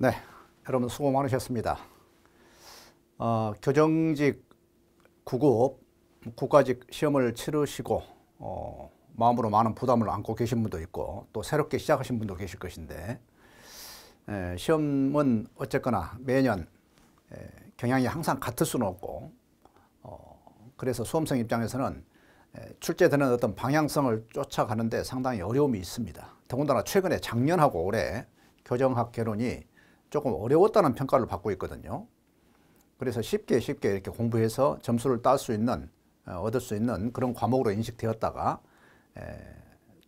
네, 여러분 수고 많으셨습니다. 교정직 9급 국가직 시험을 치르시고 마음으로 많은 부담을 안고 계신 분도 있고 또 새롭게 시작하신 분도 계실 것인데 시험은 어쨌거나 매년 경향이 항상 같을 수는 없고 그래서 수험생 입장에서는 출제되는 어떤 방향성을 쫓아가는데 상당히 어려움이 있습니다. 더군다나 최근에 작년하고 올해 교정학 개론이 조금 어려웠다는 평가를 받고 있거든요. 그래서 쉽게 이렇게 공부해서 점수를 딸 수 있는, 얻을 수 있는 그런 과목으로 인식되었다가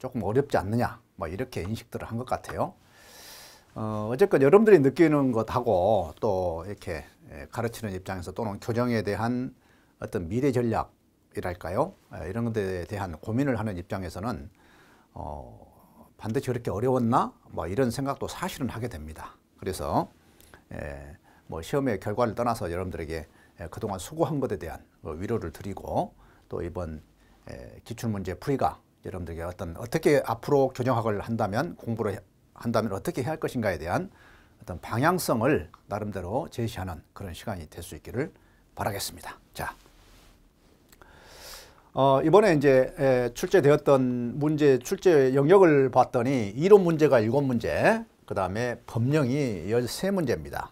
조금 어렵지 않느냐, 뭐 이렇게 인식들을 한 것 같아요. 어쨌건 여러분들이 느끼는 것하고 또 이렇게 가르치는 입장에서 또는 교정에 대한 어떤 미래 전략이랄까요? 이런 것에 대한 고민을 하는 입장에서는 반드시 그렇게 어려웠나? 뭐 이런 생각도 사실은 하게 됩니다. 그래서 뭐 시험의 결과를 떠나서 여러분들에게 그동안 수고한 것에 대한 위로를 드리고 또 이번 기출문제 풀이가 여러분들에게 어떻게 앞으로 교정학을 한다면 공부를 한다면 어떻게 해야 할 것인가에 대한 어떤 방향성을 나름대로 제시하는 그런 시간이 될 수 있기를 바라겠습니다. 자, 이번에 이제 출제되었던 문제 출제 영역을 봤더니 이론 문제가 7문제, 그 다음에 법령이 13문제입니다.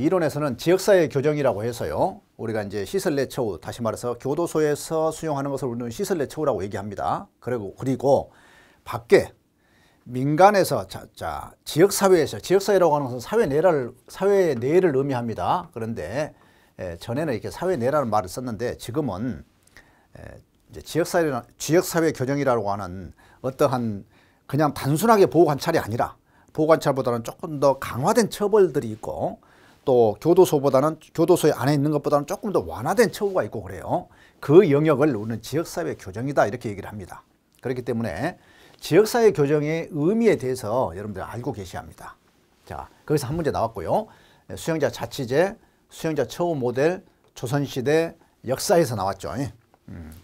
이론에서는 지역사회 교정이라고 해서요, 우리가 이제 시설 내 처우, 다시 말해서 교도소에서 수용하는 것을 우리는 시설 내 처우라고 얘기합니다. 그리고 밖에 민간에서 지역사회에서, 지역사회라고 하는 것은 사회 내를 의미합니다. 그런데 전에는 이렇게 사회 내라는 말을 썼는데 지금은 이제 지역사회 교정이라고 하는 어떠한 그냥 단순하게 보호관찰이 아니라 보호관찰보다는 조금 더 강화된 처벌들이 있고 또 교도소에 안에 있는 것보다는 조금 더 완화된 처우가 있고 그래요. 그 영역을 우리는 지역사회 교정이다 이렇게 얘기를 합니다. 그렇기 때문에 지역사회 교정의 의미에 대해서 여러분들 알고 계셔야 합니다. 자, 거기서 한 문제 나왔고요. 수용자 자치제, 수용자 처우 모델, 조선시대 역사에서 나왔죠.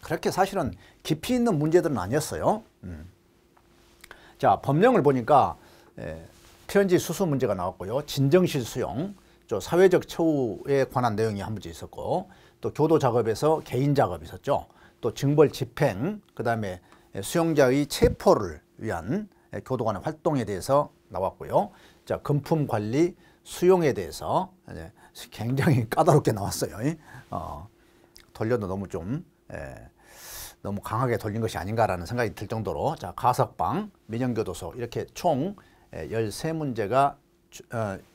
그렇게 사실은 깊이 있는 문제들은 아니었어요. 자, 법령을 보니까 편지 수수 문제가 나왔고요. 진정실 수용, 사회적 처우에 관한 내용이 한 문제 있었고 또 교도 작업에서 개인 작업이 있었죠. 또 징벌 집행, 그 다음에 수용자의 체포를 위한 교도 간의 활동에 대해서 나왔고요. 자, 금품 관리, 수용에 대해서 굉장히 까다롭게 나왔어요. 돌려도 너무 강하게 돌린 것이 아닌가라는 생각이 들 정도로 자, 가석방, 민영교도소 이렇게 총 13문제가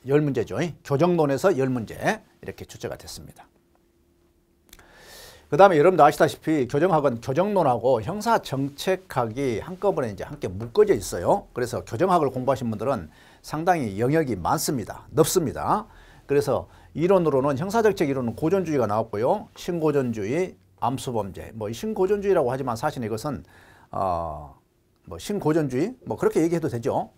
10문제죠. 교정론에서 10문제 이렇게 출제가 됐습니다. 그 다음에 여러분들 아시다시피 교정학은 교정론하고 형사정책학이 한꺼번에 이제 함께 묶어져 있어요. 그래서 교정학을 공부하신 분들은 상당히 영역이 많습니다. 넓습니다. 그래서 이론으로는 형사정책 이론은 고전주의가 나왔고요. 신고전주의, 암수범죄, 뭐 신고전주의라고 하지만 사실 이것은 뭐 신고전주의, 뭐 그렇게 얘기해도 되죠.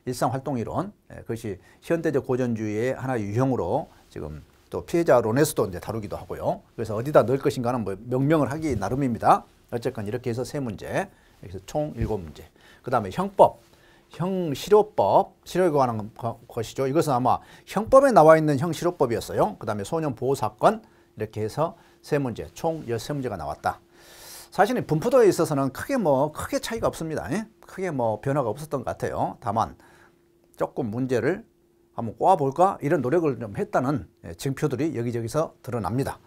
일상활동이론, 그것이 현대적 고전주의의 하나의 유형으로 지금 또 피해자론에서도 이제 다루기도 하고요. 그래서 어디다 넣을 것인가는 뭐 명명을 하기 나름입니다. 어쨌건 이렇게 해서 3문제, 여기서 총 7문제. 그 다음에 형법, 형실효법, 실효에 관한 것이죠. 이것은 아마 형법에 나와 있는 형실효법이었어요. 그 다음에 소년보호사건, 이렇게 해서 3문제, 총 13문제가 나왔다. 사실은 분포도에 있어서는 크게 차이가 없습니다. 크게 뭐 변화가 없었던 것 같아요. 다만 조금 문제를 한번 꼬아볼까 이런 노력을 좀 했다는 징표들이 여기저기서 드러납니다.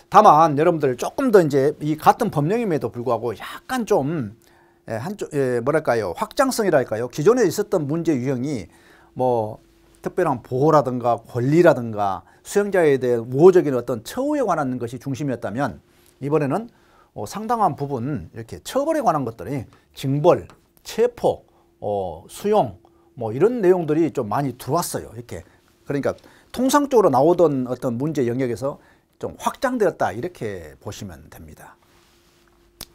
다만 여러분들 조금 더 이제 이 같은 법령임에도 불구하고 약간 좀 뭐랄까요, 확장성이랄까요, 기존에 있었던 문제 유형이 뭐 특별한 보호라든가 권리라든가 수용자에 대해 우호적인 어떤 처우에 관한 것이 중심이었다면 이번에는 상당한 부분 이렇게 처벌에 관한 것들이 징벌, 체포, 수용 뭐 이런 내용들이 좀 많이 들어왔어요. 이렇게 그러니까 통상적으로 나오던 어떤 문제 영역에서 좀 확장되었다 이렇게 보시면 됩니다.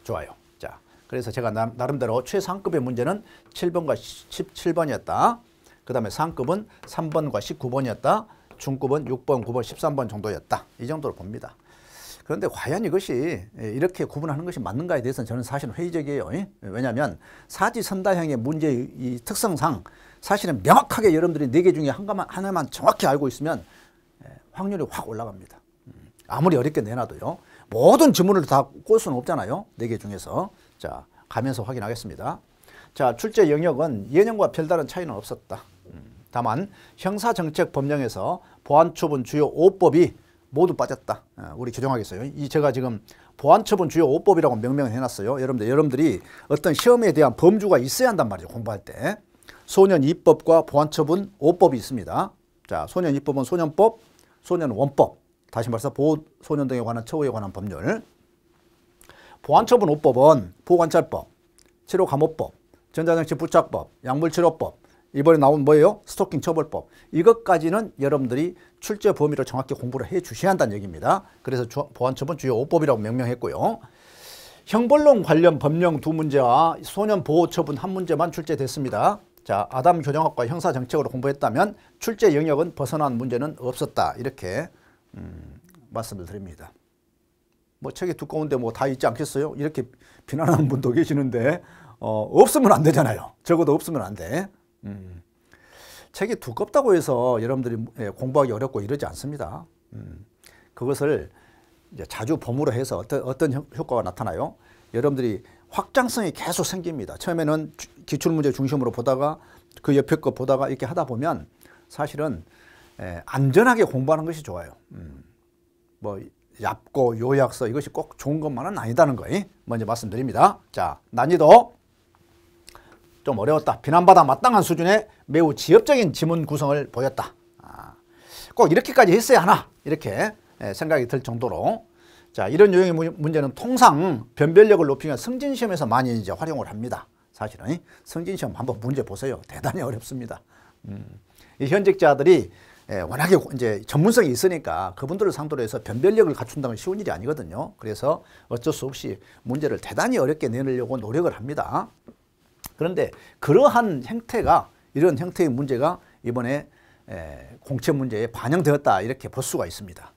좋아요. 자, 그래서 제가 나름대로 최상급의 문제는 7번과 17번이었다. 그 다음에 상급은 3번과 19번이었다. 중급은 6번, 9번, 13번 정도였다. 이 정도로 봅니다. 그런데 과연 이것이 이렇게 구분하는 것이 맞는가에 대해서는 저는 사실 회의적이에요. 왜냐하면 사지선다형의 문제의 특성상 사실은 명확하게 여러분들이 4개 중에 하나만 정확히 알고 있으면 확률이 확 올라갑니다. 아무리 어렵게 내놔도요. 모든 지문을 다 꼴 수는 없잖아요. 4개 중에서. 자, 가면서 확인하겠습니다. 자, 출제 영역은 예년과 별다른 차이는 없었다. 다만 형사정책법령에서 보안처분 주요 5법이 모두 빠졌다. 우리 규정하겠어요. 이 제가 지금 보안처분 주요 5법이라고 명명을 해놨어요. 여러분들이 어떤 시험에 대한 범주가 있어야 한단 말이죠. 공부할 때. 소년 2법과 보안처분 5법이 있습니다. 자, 소년 2법은 소년법, 소년 원법. 다시 말해서 보호소년 등에 관한 처우에 관한 법률. 보안처분 5법은 보호관찰법, 치료감호법, 전자장치 부착법, 약물치료법, 이번에 나온 뭐예요? 스토킹 처벌법. 이것까지는 여러분들이 출제 범위를 정확히 공부를 해 주셔야 한다는 얘기입니다. 그래서 보안처분 주요 5법이라고 명명했고요. 형벌론 관련 법령 2문제와 소년보호처분 1문제만 출제됐습니다. 자, 아담 교정학과 형사정책으로 공부했다면 출제 영역은 벗어난 문제는 없었다. 이렇게 말씀을 드립니다. 뭐 책이 두꺼운데 뭐 다 있지 않겠어요? 이렇게 비난하는 분도 계시는데 없으면 안 되잖아요. 적어도 없으면 안 돼. 책이 두껍다고 해서 여러분들이 공부하기 어렵고 이러지 않습니다. 그것을 이제 자주 범위로 해서 어떤 효과가 나타나요? 여러분들이 확장성이 계속 생깁니다. 처음에는 기출문제 중심으로 보다가 그 옆에 거 보다가 이렇게 하다 보면 사실은 안전하게 공부하는 것이 좋아요. 뭐 얇고 요약서 이것이 꼭 좋은 것만은 아니다는 거 먼저 말씀드립니다. 자, 난이도 좀 어려웠다. 비난받아 마땅한 수준의 매우 지엽적인 지문 구성을 보였다. 꼭 이렇게까지 했어야 하나 이렇게 생각이 들 정도로. 자, 이런 유형의 문제는 통상 변별력을 높이기 위한 승진시험에서 많이 이제 활용을 합니다. 사실은 승진시험 한번 문제 보세요. 대단히 어렵습니다. 이 현직자들이 워낙에 이제 전문성이 있으니까 그분들을 상대로 해서 변별력을 갖춘다는 건 쉬운 일이 아니거든요. 그래서 어쩔 수 없이 문제를 대단히 어렵게 내놓으려고 노력을 합니다. 그런데 그러한 형태가, 이런 형태의 문제가 이번에 공채 문제에 반영되었다 이렇게 볼 수가 있습니다.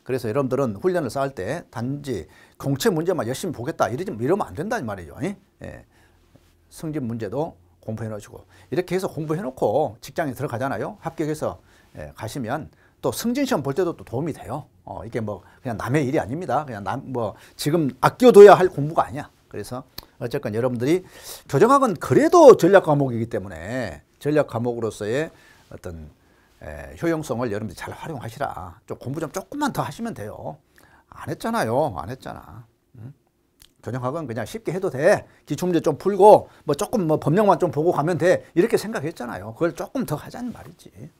그래서 여러분들은 훈련을 쌓을 때 단지 공채 문제만 열심히 보겠다 이러면 안 된다는 말이죠. 승진 문제도 공부해 놓으시고 이렇게 해서 공부해 놓고 직장에 들어가잖아요. 합격해서 가시면 또 승진시험 볼 때도 또 도움이 돼요. 이게 뭐 그냥 남의 일이 아닙니다. 그냥 뭐 지금 아껴둬야 할 공부가 아니야. 그래서 어쨌건 여러분들이 교정학은 그래도 전략 과목이기 때문에 전략 과목으로서의 어떤 효용성을 여러분들이 잘 활용하시라. 좀 공부 좀 조금만 더 하시면 돼요. 안 했잖아요. 안 했잖아. 교정학은 그냥 쉽게 해도 돼. 기출문제 좀 풀고 뭐 조금 뭐 법령만 좀 보고 가면 돼. 이렇게 생각했잖아요. 그걸 조금 더 하자는 말이지.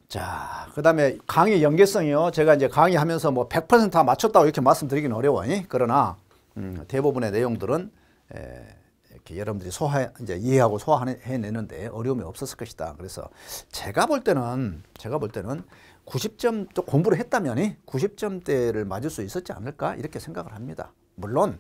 자, 그 다음에 강의 연계성이요. 제가 이제 강의하면서 뭐 100% 다 맞췄다고 이렇게 말씀드리긴 어려워요. 그러나 대부분의 내용들은 이렇게 여러분들이 이제 이해하고 소화해내는데 어려움이 없었을 것이다. 그래서 제가 볼 때는 90점 또 공부를 했다면 90점대를 맞을 수 있었지 않을까 이렇게 생각을 합니다. 물론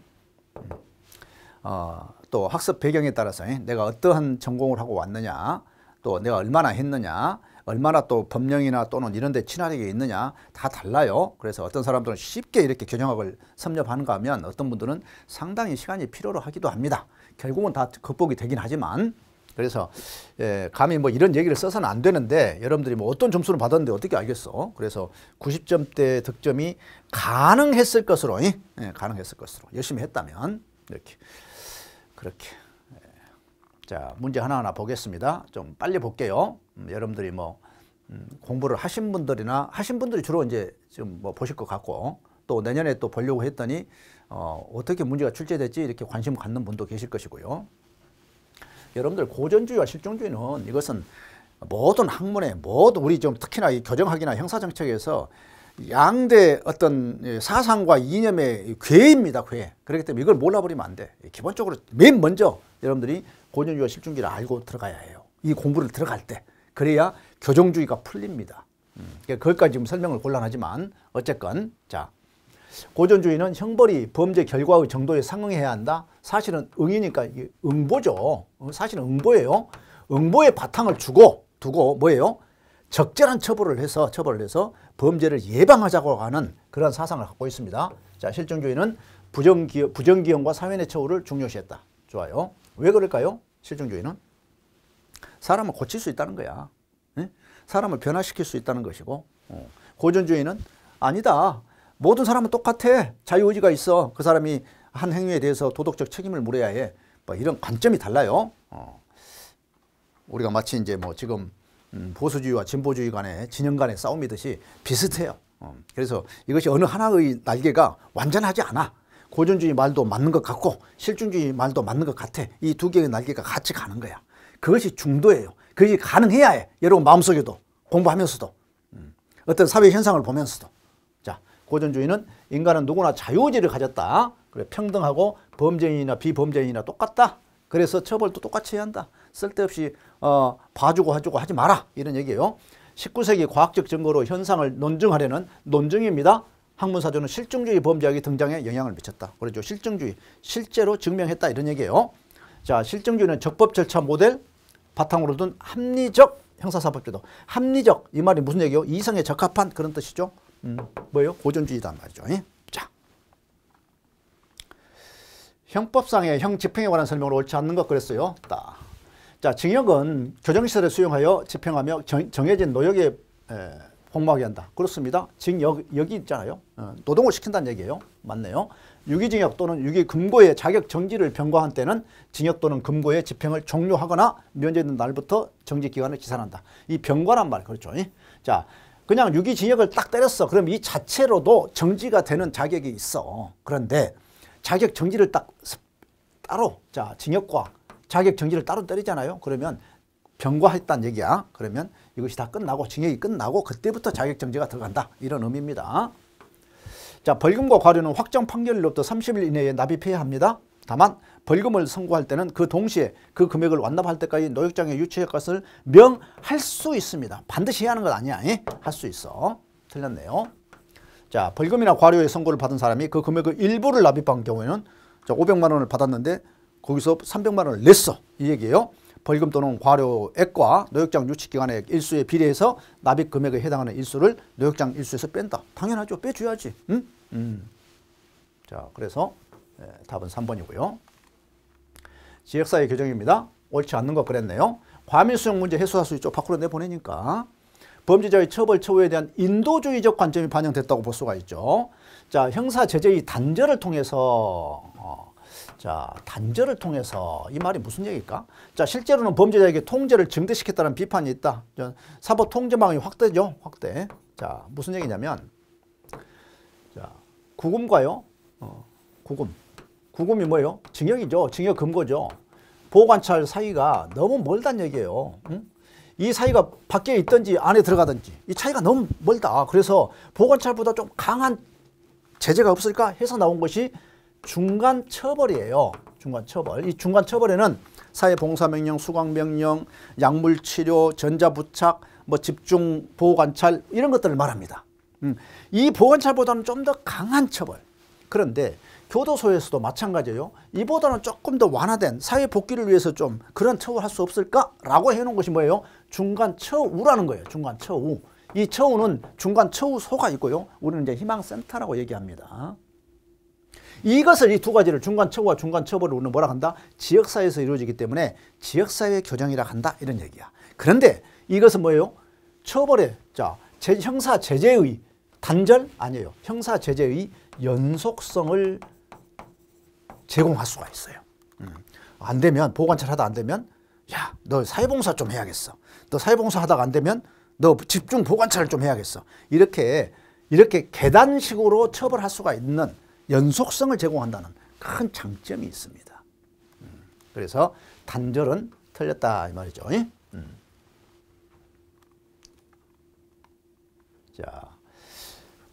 또 학습 배경에 따라서 내가 어떠한 전공을 하고 왔느냐, 또 내가 얼마나 했느냐, 얼마나 또 법령이나 또는 이런 데 친화력이 있느냐 다 달라요. 그래서 어떤 사람들은 쉽게 이렇게 교정학을 섭렵하는가 하면 어떤 분들은 상당히 시간이 필요로 하기도 합니다. 결국은 다 극복이 되긴 하지만, 그래서 감히 뭐 이런 얘기를 써서는 안 되는데 여러분들이 뭐 어떤 점수를 받았는데 어떻게 알겠어. 그래서 90점대 득점이 가능했을 것으로 가능했을 것으로 열심히 했다면 이렇게 그렇게. 자, 문제 하나하나 보겠습니다. 좀 빨리 볼게요. 여러분들이 뭐 공부를 하신 분들이 주로 이제 좀 뭐 보실 것 같고, 또 내년에 또 보려고 했더니 어떻게 문제가 출제됐지 이렇게 관심 갖는 분도 계실 것이고요. 여러분들 고전주의와 실존주의는 이것은 모든 학문에 우리 좀 특히나 이 교정학이나 형사정책에서 양대 어떤 사상과 이념의 궤입니다. 궤. 그렇기 때문에 이걸 몰라버리면 안 돼. 기본적으로 맨 먼저 여러분들이 고전주의와 실존주의를 알고 들어가야 해요. 이 공부를 들어갈 때. 그래야 교정주의가 풀립니다. 그것까지 지금 설명을 곤란하지만 어쨌건 자, 고전주의는 형벌이 범죄 결과의 정도에 상응해야 한다. 사실은 응이니까 이게 응보죠. 사실은 응보예요. 응보의 바탕을 두고 뭐예요? 적절한 처벌을 해서 범죄를 예방하자고 하는 그런 사상을 갖고 있습니다. 자, 실존주의는 부정기형과 사회내 처우를 중요시했다. 좋아요. 왜 그럴까요? 실증주의는 사람을 고칠 수 있다는 거야. 예? 사람을 변화시킬 수 있다는 것이고, 고전주의는 아니다. 모든 사람은 똑같아. 자유의지가 있어. 그 사람이 한 행위에 대해서 도덕적 책임을 물어야 해. 뭐 이런 관점이 달라요. 우리가 마치 이제 뭐 지금 보수주의와 진보주의 간의 진영 간의 싸움이듯이 비슷해요. 그래서 이것이 어느 하나의 날개가 완전하지 않아. 고전주의 말도 맞는 것 같고 실증주의 말도 맞는 것 같아. 이 두 개의 날개가 같이 가는 거야. 그것이 중도예요. 그것이 가능해야 해. 여러분 마음속에도 공부하면서도 어떤 사회 현상을 보면서도. 자, 고전주의는 인간은 누구나 자유의지를 가졌다. 그래, 평등하고 범죄인이나 비범죄인이나 똑같다. 그래서 처벌도 똑같이 해야 한다. 쓸데없이 봐주고 하주고 하지 마라. 이런 얘기예요. 19세기 과학적 증거로 현상을 논증하려는 논증입니다. 학문사전은 실증주의 범죄학이 등장에 영향을 미쳤다. 그렇죠. 실증주의, 실제로 증명했다. 이런 얘기예요. 자, 실증주의는 적법 절차 모델 바탕으로 둔 합리적 형사사법제도. 합리적, 이 말이 무슨 얘기예요? 이성에 적합한 그런 뜻이죠. 뭐예요? 고전주의단 말이죠. 자, 형법상의 형 집행에 관한 설명을 옳지 않는 것 그랬어요. 자, 징역은 교정시설에 수용하여 집행하며 정해진 노역에 복무하게 한다. 그렇습니다. 징역이 있잖아요. 노동을 시킨다는 얘기예요. 맞네요. 유기징역 또는 유기금고의 자격 정지를 병과한 때는 징역 또는 금고의 집행을 종료하거나 면제된 날부터 정지기간을 기산한다. 이 병과란 말 그렇죠. 자, 그냥 유기징역을 딱 때렸어. 그럼 이 자체로도 정지가 되는 자격이 있어. 그런데 자격 정지를 딱 따로, 자, 징역과 자격 정지를 따로 때리잖아요. 그러면 병과했다는 얘기야. 그러면 이것이 다 끝나고 징역이 끝나고 그때부터 자격 정지가 들어간다. 이런 의미입니다. 자, 벌금과 과료는 확정 판결일로부터 30일 이내에 납입해야 합니다. 다만 벌금을 선고할 때는 그 동시에 그 금액을 완납할 때까지 노역장에 유치할 것을 명할 수 있습니다. 반드시 해야 하는 건 아니야. 할 수 있어. 틀렸네요. 자, 벌금이나 과료의 선고를 받은 사람이 그 금액의 일부를 납입한 경우에는 자, 500만 원을 받았는데 거기서 300만 원을 냈어. 이 얘기예요. 벌금 또는 과료액과 노역장 유치기간의 일수에 비례해서 납입 금액에 해당하는 일수를 노역장 일수에서 뺀다. 당연하죠. 빼줘야지. 자, 그래서 답은 3번이고요. 지역사회 규정입니다. 옳지 않는 거 그랬네요. 과밀수용 문제 해소할 수 있죠. 밖으로 내보내니까. 범죄자의 처벌 처우에 대한 인도주의적 관점이 반영됐다고 볼 수가 있죠. 자, 형사 제재의 단절을 통해서 자, 단절을 통해서 이 말이 무슨 얘기일까? 자, 실제로는 범죄자에게 통제를 증대시켰다는 비판이 있다. 사법 통제망이 확대죠. 확대. 자, 무슨 얘기냐면 자, 구금과요. 구금이 뭐예요? 징역이죠. 징역 금고죠. 보호관찰 사이가 너무 멀다는 얘기예요. 이 사이가 밖에 있든지 안에 들어가든지 이 차이가 너무 멀다. 그래서 보호관찰보다 좀 강한 제재가 없을까 해서 나온 것이 중간처벌이에요. 중간처벌. 이 중간처벌에는 사회봉사명령, 수강명령, 약물치료, 전자부착, 뭐 집중보호관찰 이런 것들을 말합니다. 이 보호관찰보다는 좀 더 강한 처벌. 그런데 교도소에서도 마찬가지예요. 이보다는 조금 더 완화된 사회 복귀를 위해서 좀 그런 처우할 수 없을까라고 해놓은 것이 뭐예요? 중간처우라는 거예요. 중간처우. 이 처우는 중간처우소가 있고요. 우리는 이제 희망센터라고 얘기합니다. 이것을 이 두 가지를 중간처우와 중간처벌을 우리는 뭐라 한다? 지역사회에서 이루어지기 때문에 지역사회 교정이라 한다. 이런 얘기야. 그런데 이것은 뭐예요? 처벌의 자 형사 제재의 단절? 아니에요. 형사 제재의 연속성을 제공할 수가 있어요. 안 되면 보호관찰 하다 안 되면 야, 너 사회봉사 좀 해야겠어. 너 사회봉사 하다가 안 되면 너 집중 보호관찰을 좀 해야겠어. 이렇게 계단식으로 처벌할 수가 있는 연속성을 제공한다는 큰 장점이 있습니다. 그래서 단절은 틀렸다 이 말이죠. 자,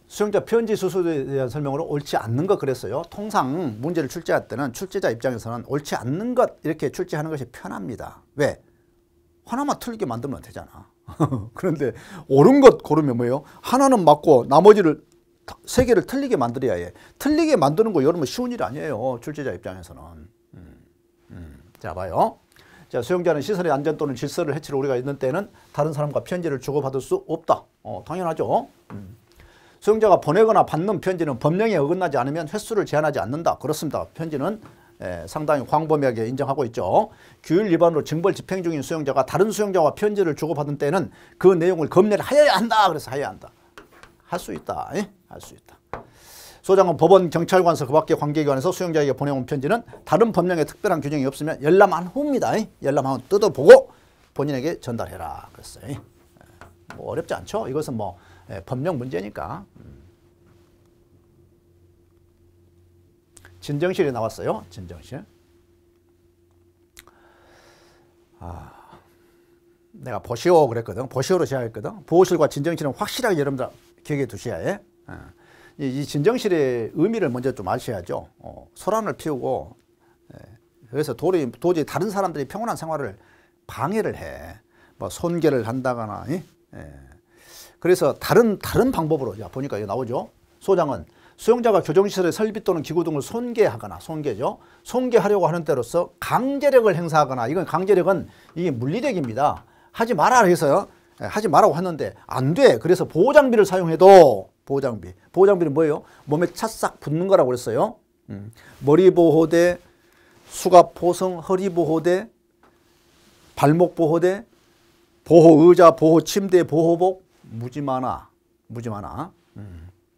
수용자 편지 수수에 대한 설명으로 옳지 않는 것 그랬어요. 통상 문제를 출제할 때는 출제자 입장에서는 옳지 않는 것 이렇게 출제하는 것이 편합니다. 왜? 하나만 틀리게 만들면 되잖아. 그런데 옳은 것 고르면 뭐예요? 하나는 맞고 나머지를 세 개를 틀리게 만들어야 해. 틀리게 만드는 거 여러분 쉬운 일 아니에요. 출제자 입장에서는. 자, 봐요. 자, 수용자는 시설의 안전 또는 질서를 해칠 우려가 있는 때는 다른 사람과 편지를 주고받을 수 없다. 당연하죠. 수용자가 보내거나 받는 편지는 법령에 어긋나지 않으면 횟수를 제한하지 않는다. 그렇습니다. 편지는 상당히 광범위하게 인정하고 있죠. 규율 위반으로 징벌 집행 중인 수용자가 다른 수용자와 편지를 주고받은 때는 그 내용을 검열을 하여야 한다. 그래서 하여야 한다. 할 수 있다. 할 수 있다. 소장은 법원, 경찰관서 그 밖의 관계기관에서 수용자에게 보내온 편지는 다른 법령에 특별한 규정이 없으면 열람한 후입니다. 열람한 후 뜯어보고 본인에게 전달해라. 그랬어요. 뭐 어렵지 않죠. 이것은 뭐 법령 문제니까. 진정실이 나왔어요. 진정실. 내가 보시오 그랬거든. 보시오로 시작했거든. 보호실과 진정실은 확실하게 여러분들 기억해 두셔야 해. 이 진정실의 의미를 먼저 좀 아셔야죠. 소란을 피우고 그래서 도저히 다른 사람들이 평온한 생활을 방해를 해. 뭐 손괴를 한다거나. 그래서 다른 방법으로 보니까 이거 나오죠. 소장은 수용자가 교정시설의 설비 또는 기구 등을 손괴하거나 손괴죠. 손괴하려고 하는 때로서 강제력을 행사하거나 이건 강제력은 이게 물리력입니다. 하지 마라 해서 하지 말라고 했는데 안 돼. 그래서 보호장비를 사용해도 보호장비는 뭐예요? 몸에 차싹 붙는 거라고 그랬어요. 머리보호대, 수갑포성, 허리보호대, 발목보호대, 보호의자, 보호침대, 보호복 무지 많아.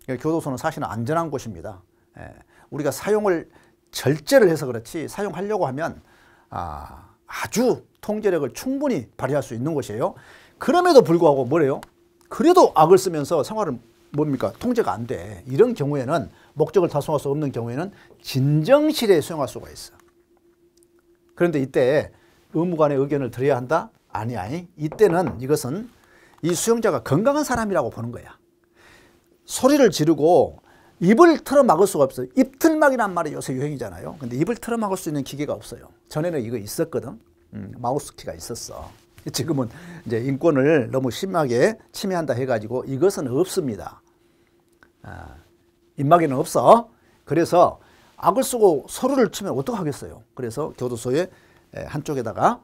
교도소는 사실은 안전한 곳입니다. 우리가 사용을 절제를 해서 그렇지 사용하려고 하면 아주 통제력을 충분히 발휘할 수 있는 곳이에요. 그럼에도 불구하고 뭐래요? 그래도 악을 쓰면서 생활을 뭡니까? 통제가 안 돼. 이런 경우에는 목적을 달성할 수 없는 경우에는 진정실에 수용할 수가 있어. 그런데 이때 의무관의 의견을 들어야 한다? 아니야. 이때는 이것은 이 수용자가 건강한 사람이라고 보는 거야. 소리를 지르고 입을 틀어막을 수가 없어요. 입틀막이란 말이 요새 유행이잖아요. 근데 입을 틀어막을 수 있는 기계가 없어요. 전에는 이거 있었거든. 마우스키가 있었어. 지금은 이제 인권을 너무 심하게 침해한다 해가지고 이것은 없습니다. 입막에는 없어. 그래서 악을 쓰고 소리를 치면 어떡하겠어요. 그래서 교도소의 한쪽에다가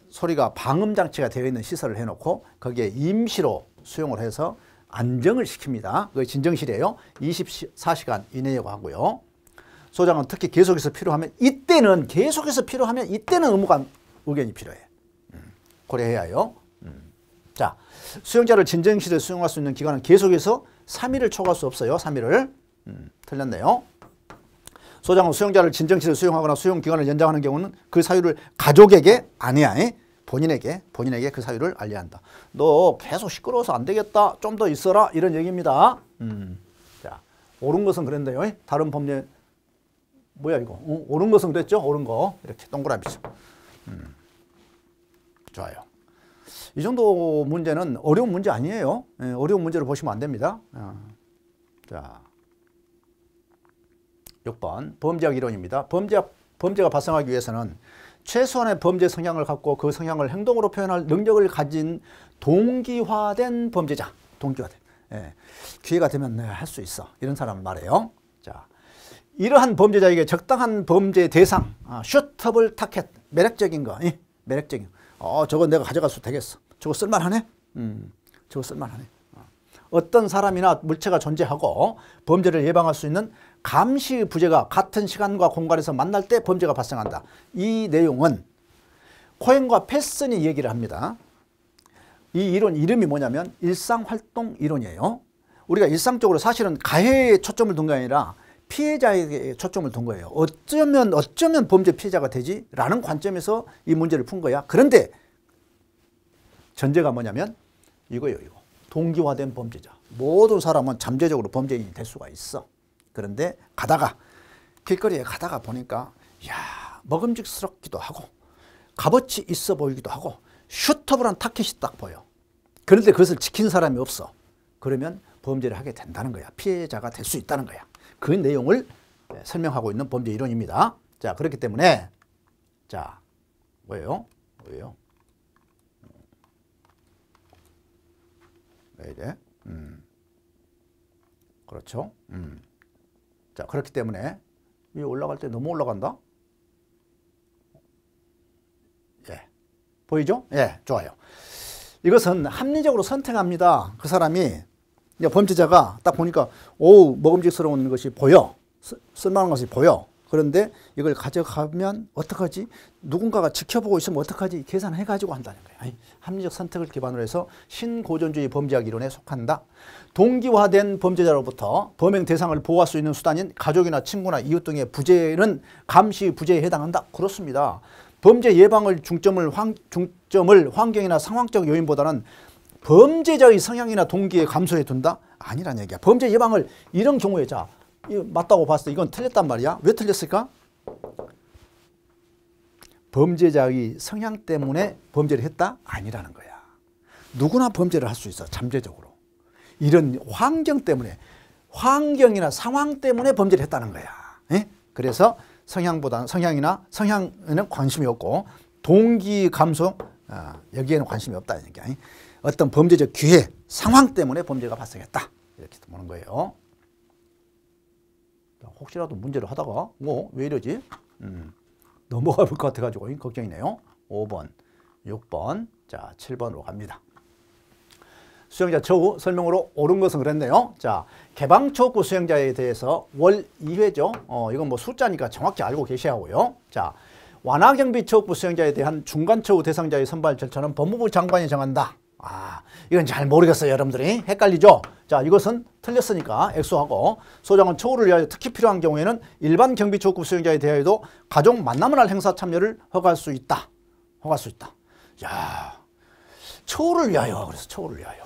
소리가 방음장치가 되어 있는 시설을 해놓고 거기에 임시로 수용을 해서 안정을 시킵니다. 그게 진정실이에요. 24시간 이내라고 하고요. 소장은 특히 계속해서 필요하면 이때는 의무관 의견이 필요해. 고려해야 해요. 자, 수용자를 진정실에 수용할 수 있는 기간은 계속해서 3일을 초과할 수 없어요. 3일을. 틀렸네요. 소장은 수용자를 진정실에 수용하거나 수용 기간을 연장하는 경우는 그 사유를 가족에게 아니야. 본인에게 그 사유를 알려야 한다. 너 계속 시끄러워서 안 되겠다. 좀 더 있어라. 이런 얘기입니다. 자, 옳은 것은 그랬는데요. 다른 법률 뭐야 이거? 옳은 것은 그랬죠? 옳은 거. 이렇게 동그라미죠. 좋아요. 이 정도 문제는 어려운 문제 아니에요. 어려운 문제로 보시면 안 됩니다. 자, 6번 범죄학 이론입니다. 범죄가 발생하기 위해서는 최소한의 범죄 성향을 갖고 그 성향을 행동으로 표현할 능력을 가진 동기화된 범죄자. 기회가 되면 할 수 있어. 이런 사람을 말해요. 자, 이러한 범죄자에게 적당한 범죄 대상, 슈터블 타켓, 매력적인 거, 매력적인 거. 저거 내가 가져갈 수 되겠어. 저거 쓸만하네? 저거 쓸만하네. 어떤 사람이나 물체가 존재하고 범죄를 예방할 수 있는 감시 부재가 같은 시간과 공간에서 만날 때 범죄가 발생한다. 이 내용은 코엔과 패슨이 얘기를 합니다. 이 이론 이름이 뭐냐면 일상활동 이론이에요. 우리가 일상적으로 사실은 가해에 초점을 둔 게 아니라 피해자에게 초점을 둔 거예요. 어쩌면 범죄 피해자가 되지? 라는 관점에서 이 문제를 푼 거야. 그런데 전제가 뭐냐면 이거예요. 이거. 동기화된 범죄자. 모든 사람은 잠재적으로 범죄인이 될 수가 있어. 그런데 길거리에 가다가 보니까 먹음직스럽기도 하고 값어치 있어 보이기도 하고 슈터블한 타켓이 딱 보여. 그런데 그것을 지킨 사람이 없어. 그러면 범죄를 하게 된다는 거야. 피해자가 될 수 있다는 거야. 그 내용을 설명하고 있는 범죄 이론입니다. 자, 그렇기 때문에 자, 뭐예요? 왜 이래? 그렇죠? 자, 그렇기 때문에 위에 올라갈 때 너무 올라간다? 보이죠? 좋아요. 이것은 합리적으로 선택합니다. 그 사람이 범죄자가 딱 보니까 먹음직스러운 것이 보여. 쓸만한 것이 보여. 그런데 이걸 가져가면 어떡하지? 누군가가 지켜보고 있으면 어떡하지? 계산해가지고 한다는 거예요. 아니, 합리적 선택을 기반으로 해서 신고존주의 범죄학 이론에 속한다. 동기화된 범죄자로부터 범행 대상을 보호할 수 있는 수단인 가족이나 친구나 이웃 등의 부재는 감시 부재에 해당한다. 그렇습니다. 범죄 예방을 중점을 환경이나 상황적 요인보다는 범죄자의 성향이나 동기에 감소해 둔다? 아니란 얘기야. 범죄 예방을 이런 경우에 자 이거 맞다고 봤을 때 이건 틀렸단 말이야. 왜 틀렸을까? 범죄자의 성향 때문에 범죄를 했다? 아니라는 거야. 누구나 범죄를 할 수 있어. 잠재적으로. 이런 환경 때문에 환경이나 상황 때문에 범죄를 했다는 거야. 에? 그래서 성향보다는 성향에는 관심이 없고 동기 감소 여기에는 관심이 없다는 얘기야. 어떤 범죄적 기회, 상황 때문에 범죄가 발생했다. 이렇게 보는 거예요. 혹시라도 문제를 하다가 왜 이러지? 넘어갈 것 같아가지고 걱정이네요. 5번, 6번, 자 7번으로 갑니다. 수용자 처우 설명으로 옳은 것은 그랬네요. 자, 개방초구 수용자에 대해서 월 2회죠. 이건 뭐 숫자니까 정확히 알고 계셔야 하고요. 자, 완화경비 처우부 수용자에 대한 중간처우 대상자의 선발 절차는 법무부 장관이 정한다. 이건 잘 모르겠어요. 여러분들이 헷갈리죠? 자, 이것은 틀렸으니까 액수하고 소장은 처우를 위하여 특히 필요한 경우에는 일반 경비처우급 수용자에 대하여도 가족 만남을 할 행사 참여를 허가할 수 있다. 허가할 수 있다. 야, 처우를 위하여. 그래서 처우를 위하여.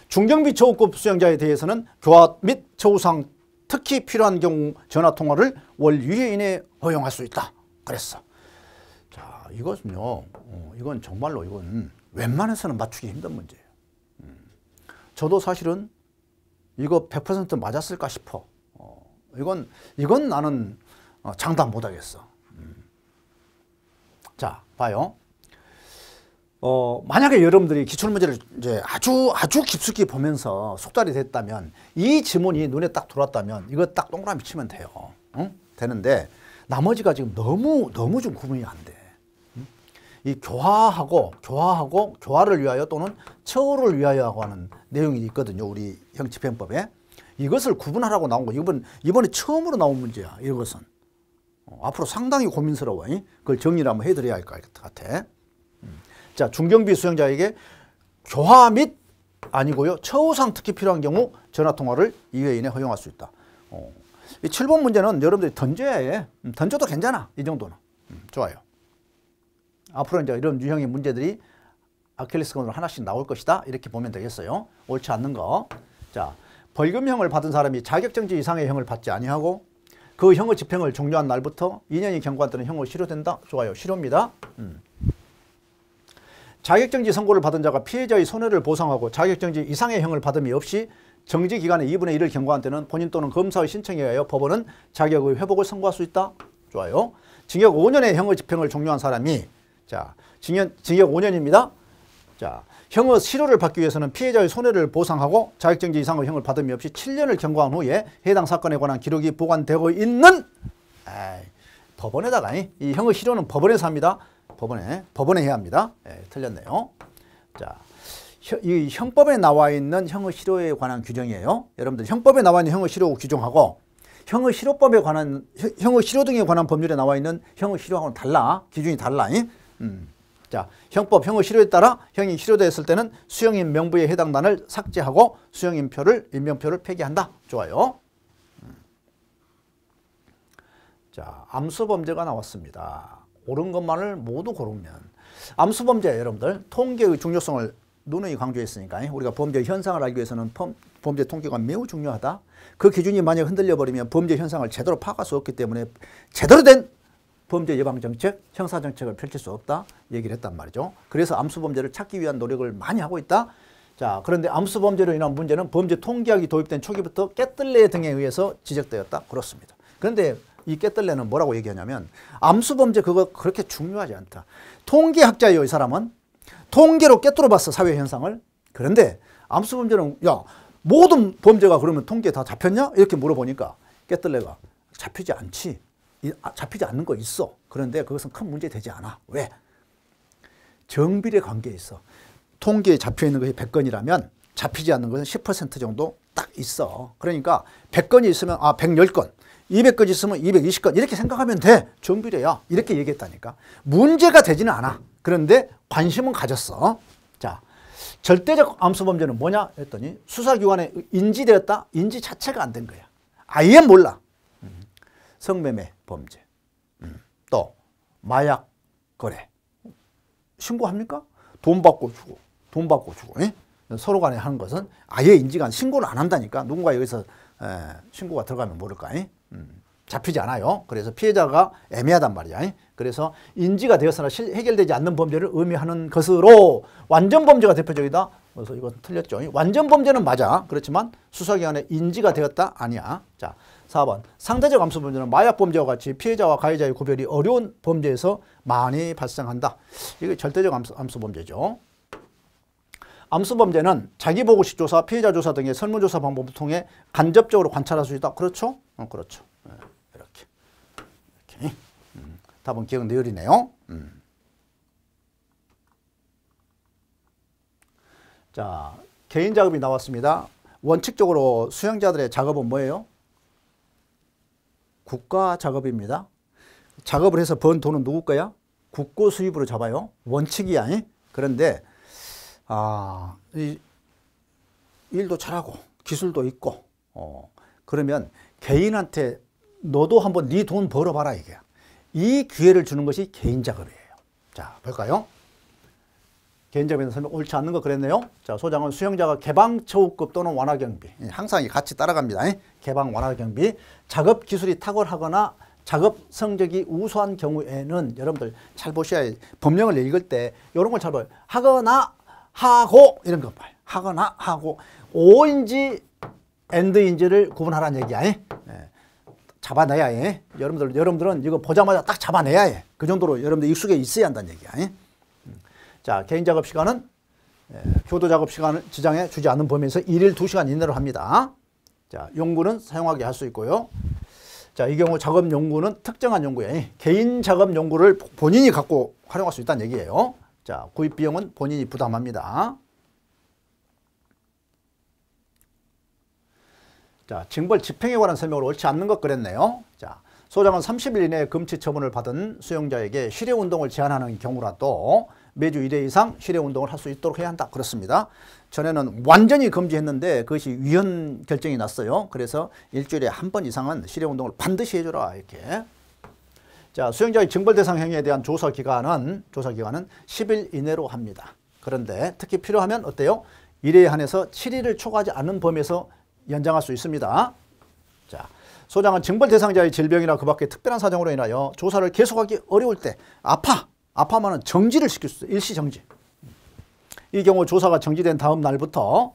중경비 처우급 수용자에 대해서는 교화 및 처우상 특히 필요한 경우 전화통화를 월 2회 이내에 허용할 수 있다. 그랬어. 자, 이것은요. 이건 정말로 이건 웬만해서는 맞추기 힘든 문제예요. 저도 사실은 이거 100% 맞았을까 싶어. 이건 나는 장담 못하겠어. 자, 봐요. 만약에 여러분들이 기출문제를 이제 아주 깊숙이 보면서 속달이 됐다면 이 지문이 눈에 딱 들어왔다면 이거 딱 동그라미 치면 돼요. 응? 되는데 나머지가 지금 너무 좀 구분이 안 돼. 이 교화를 위하여 또는 처우를 위하여 하는 내용이 있거든요. 우리 형집행법에. 이것을 구분하라고 나온 거. 이번에 처음으로 나온 문제야. 이것은. 앞으로 상당히 고민스러워. 그걸 정리를 한번 해드려야 할 것 같아. 자, 중경비 수용자에게 교화 및 아니고요. 처우상 특히 필요한 경우 전화통화를 2회 이내 허용할 수 있다. 이 7번 문제는 여러분들이 던져야 해. 던져도 괜찮아. 이 정도는. 좋아요. 앞으로 이제 이런 유형의 문제들이 아킬레스건으로 하나씩 나올 것이다. 이렇게 보면 되겠어요. 옳지 않는 거. 자, 벌금형을 받은 사람이 자격정지 이상의 형을 받지 아니하고 그 형의 집행을 종료한 날부터 2년이 경과한 때는 형을 실효된다. 좋아요. 실효입니다. 자격정지 선고를 받은 자가 피해자의 손해를 보상하고 자격정지 이상의 형을 받음이 없이 정지기간의 2분의 1을 경과한 때는 본인 또는 검사의 신청에 의하여 법원은 자격의 회복을 선고할 수 있다. 좋아요. 징역 5년의 형의 집행을 종료한 사람이 자, 징역 5년입니다. 자, 형의 실효를 받기 위해서는 피해자의 손해를 보상하고 자격정지 이상의 형을 받음이 없이 7년을 경과한 후에 해당 사건에 관한 기록이 보관되고 있는 법원에다가 이 형의 실효는 법원에서 합니다. 법원에 해야 합니다. 틀렸네요. 자, 이 형법에 나와 있는 형의 실효에 관한 규정이에요. 여러분들 형법에 나와 있는 형의 실효 규정하고 형의 실효법에 관한 형의 실효 등에 관한 법률에 나와 있는 형의 실효하고는 달라. 기준이 달라. 자, 형법 형의 실효에 따라 형이 실효되었을 때는 수형인 명부에 해당 난을 삭제하고 수형인표를 임명표를 폐기한다. 좋아요. 자, 암수범죄가 나왔습니다. 옳은 것만을 모두 고르면 암수범죄 여러분들 통계의 중요성을 누누이 강조했으니까 우리가 범죄 현상을 알기 위해서는 범죄 통계가 매우 중요하다. 그 기준이 만약 흔들려버리면 범죄 현상을 제대로 파악할 수 없기 때문에 제대로 된 범죄 예방정책, 형사정책을 펼칠 수 없다 얘기를 했단 말이죠. 그래서 암수범죄를 찾기 위한 노력을 많이 하고 있다. 자, 그런데 암수범죄로 인한 문제는 범죄 통계학이 도입된 초기부터 깨뜰레 등에 의해서 지적되었다. 그렇습니다. 그런데 이 깨뜰레는 뭐라고 얘기하냐면 암수범죄 그거 그렇게 중요하지 않다. 통계학자예요. 이 사람은. 통계로 깨뚫어봤어. 사회현상을. 그런데 암수범죄는 야 모든 범죄가 그러면 통계에 다 잡혔냐? 이렇게 물어보니까 깨뜰레가 잡히지 않지. 잡히지 않는 거 있어. 그런데 그것은 큰 문제 되지 않아. 왜? 정비례 관계에 있어. 통계에 잡혀있는 것이 100건이라면 잡히지 않는 것은 10% 정도 딱 있어. 그러니까 100건이 있으면 110건. 200건이 있으면 220건 이렇게 생각하면 돼. 정비례야. 이렇게 얘기했다니까. 문제가 되지는 않아. 그런데 관심은 가졌어. 자, 절대적 암수범죄는 뭐냐 했더니 수사기관에 인지되었다? 인지 자체가 안 된 거야. 아예 몰라. 성매매 범죄. 또 마약 거래. 신고합니까? 돈 받고 주고. 돈 받고 주고. 에? 서로 간에 하는 것은 아예 인지가 신고를 안 한다니까. 누군가 여기서 신고가 들어가면 모를까. 잡히지 않아요. 그래서 피해자가 애매하단 말이야. 그래서 인지가 되었으나 해결되지 않는 범죄를 의미하는 것으로 완전 범죄가 대표적이다. 그래서 이건 틀렸죠. 완전 범죄는 맞아. 그렇지만 수사기관에 인지가 되었다? 아니야. 자, 4번. 상대적 암수 범죄는 마약 범죄와 같이 피해자와 가해자의 구별이 어려운 범죄에서 많이 발생한다. 이게 절대적 암수 범죄죠. 암수 범죄는 자기보고식 조사, 피해자 조사 등의 설문조사 방법을 통해 간접적으로 관찰할 수 있다. 그렇죠? 그렇죠. 이렇게. 답은 기억 내열이네요. 자, 개인 작업이 나왔습니다. 원칙적으로 수행자들의 작업은 뭐예요? 국가 작업입니다. 작업을 해서 번 돈은 누구 거야? 국고 수입으로 잡아요. 원칙이야. 그런데 이 일도 잘하고 기술도 있고 그러면 개인한테 너도 한번 네 돈 벌어봐라 이게. 이 기회를 주는 것이 개인 작업이에요. 자, 볼까요? 개인 작업에서 설명 옳지 않는 거 그랬네요. 자, 소장은 수행자가 개방처우급 또는 완화경비. 항상 같이 따라갑니다. 개방 완화경비. 작업 기술이 탁월하거나 작업 성적이 우수한 경우에는 여러분들 잘 보셔야 법령을 읽을 때 이런 걸 잘 봐요. 하거나 하고 이런 거 봐요. 하거나 하고 오인지 엔드인지를 구분하라는 얘기야. 잡아내야 해. 여러분들은 이거 보자마자 딱 잡아내야 해. 그 정도로 여러분들 익숙해 있어야 한다는 얘기야. 자, 개인 작업 시간은 교도 작업 시간을 지장해 주지 않는 범위에서 1일 2시간 이내로 합니다. 자, 용구는 사용하게 할 수 있고요. 자, 이 경우 작업 용구는 특정한 용구에 개인 작업 용구를 본인이 갖고 활용할 수 있다는 얘기예요. 자, 구입 비용은 본인이 부담합니다. 자, 징벌 집행에 관한 설명을 옳지 않는 것 그랬네요. 자, 소장은 30일 이내에 금치 처분을 받은 수용자에게 실외운동을 제한하는 경우라도 매주 1회 이상 실외운동을 할 수 있도록 해야 한다. 그렇습니다. 전에는 완전히 금지했는데 그것이 위헌 결정이 났어요. 그래서 일주일에 한 번 이상은 실외운동을 반드시 해줘라. 이렇게. 자, 수용자의 징벌 대상 행위에 대한 조사 기간은 10일 이내로 합니다. 그런데 특히 필요하면 어때요? 1회에 한해서 7일을 초과하지 않는 범위에서 연장할 수 있습니다. 자, 소장은 징벌 대상자의 질병이나 그 밖의 특별한 사정으로 인하여 조사를 계속하기 어려울 때 아파하면 정지를 시킬 수 있어요. 일시 정지. 이 경우 조사가 정지된 다음 날부터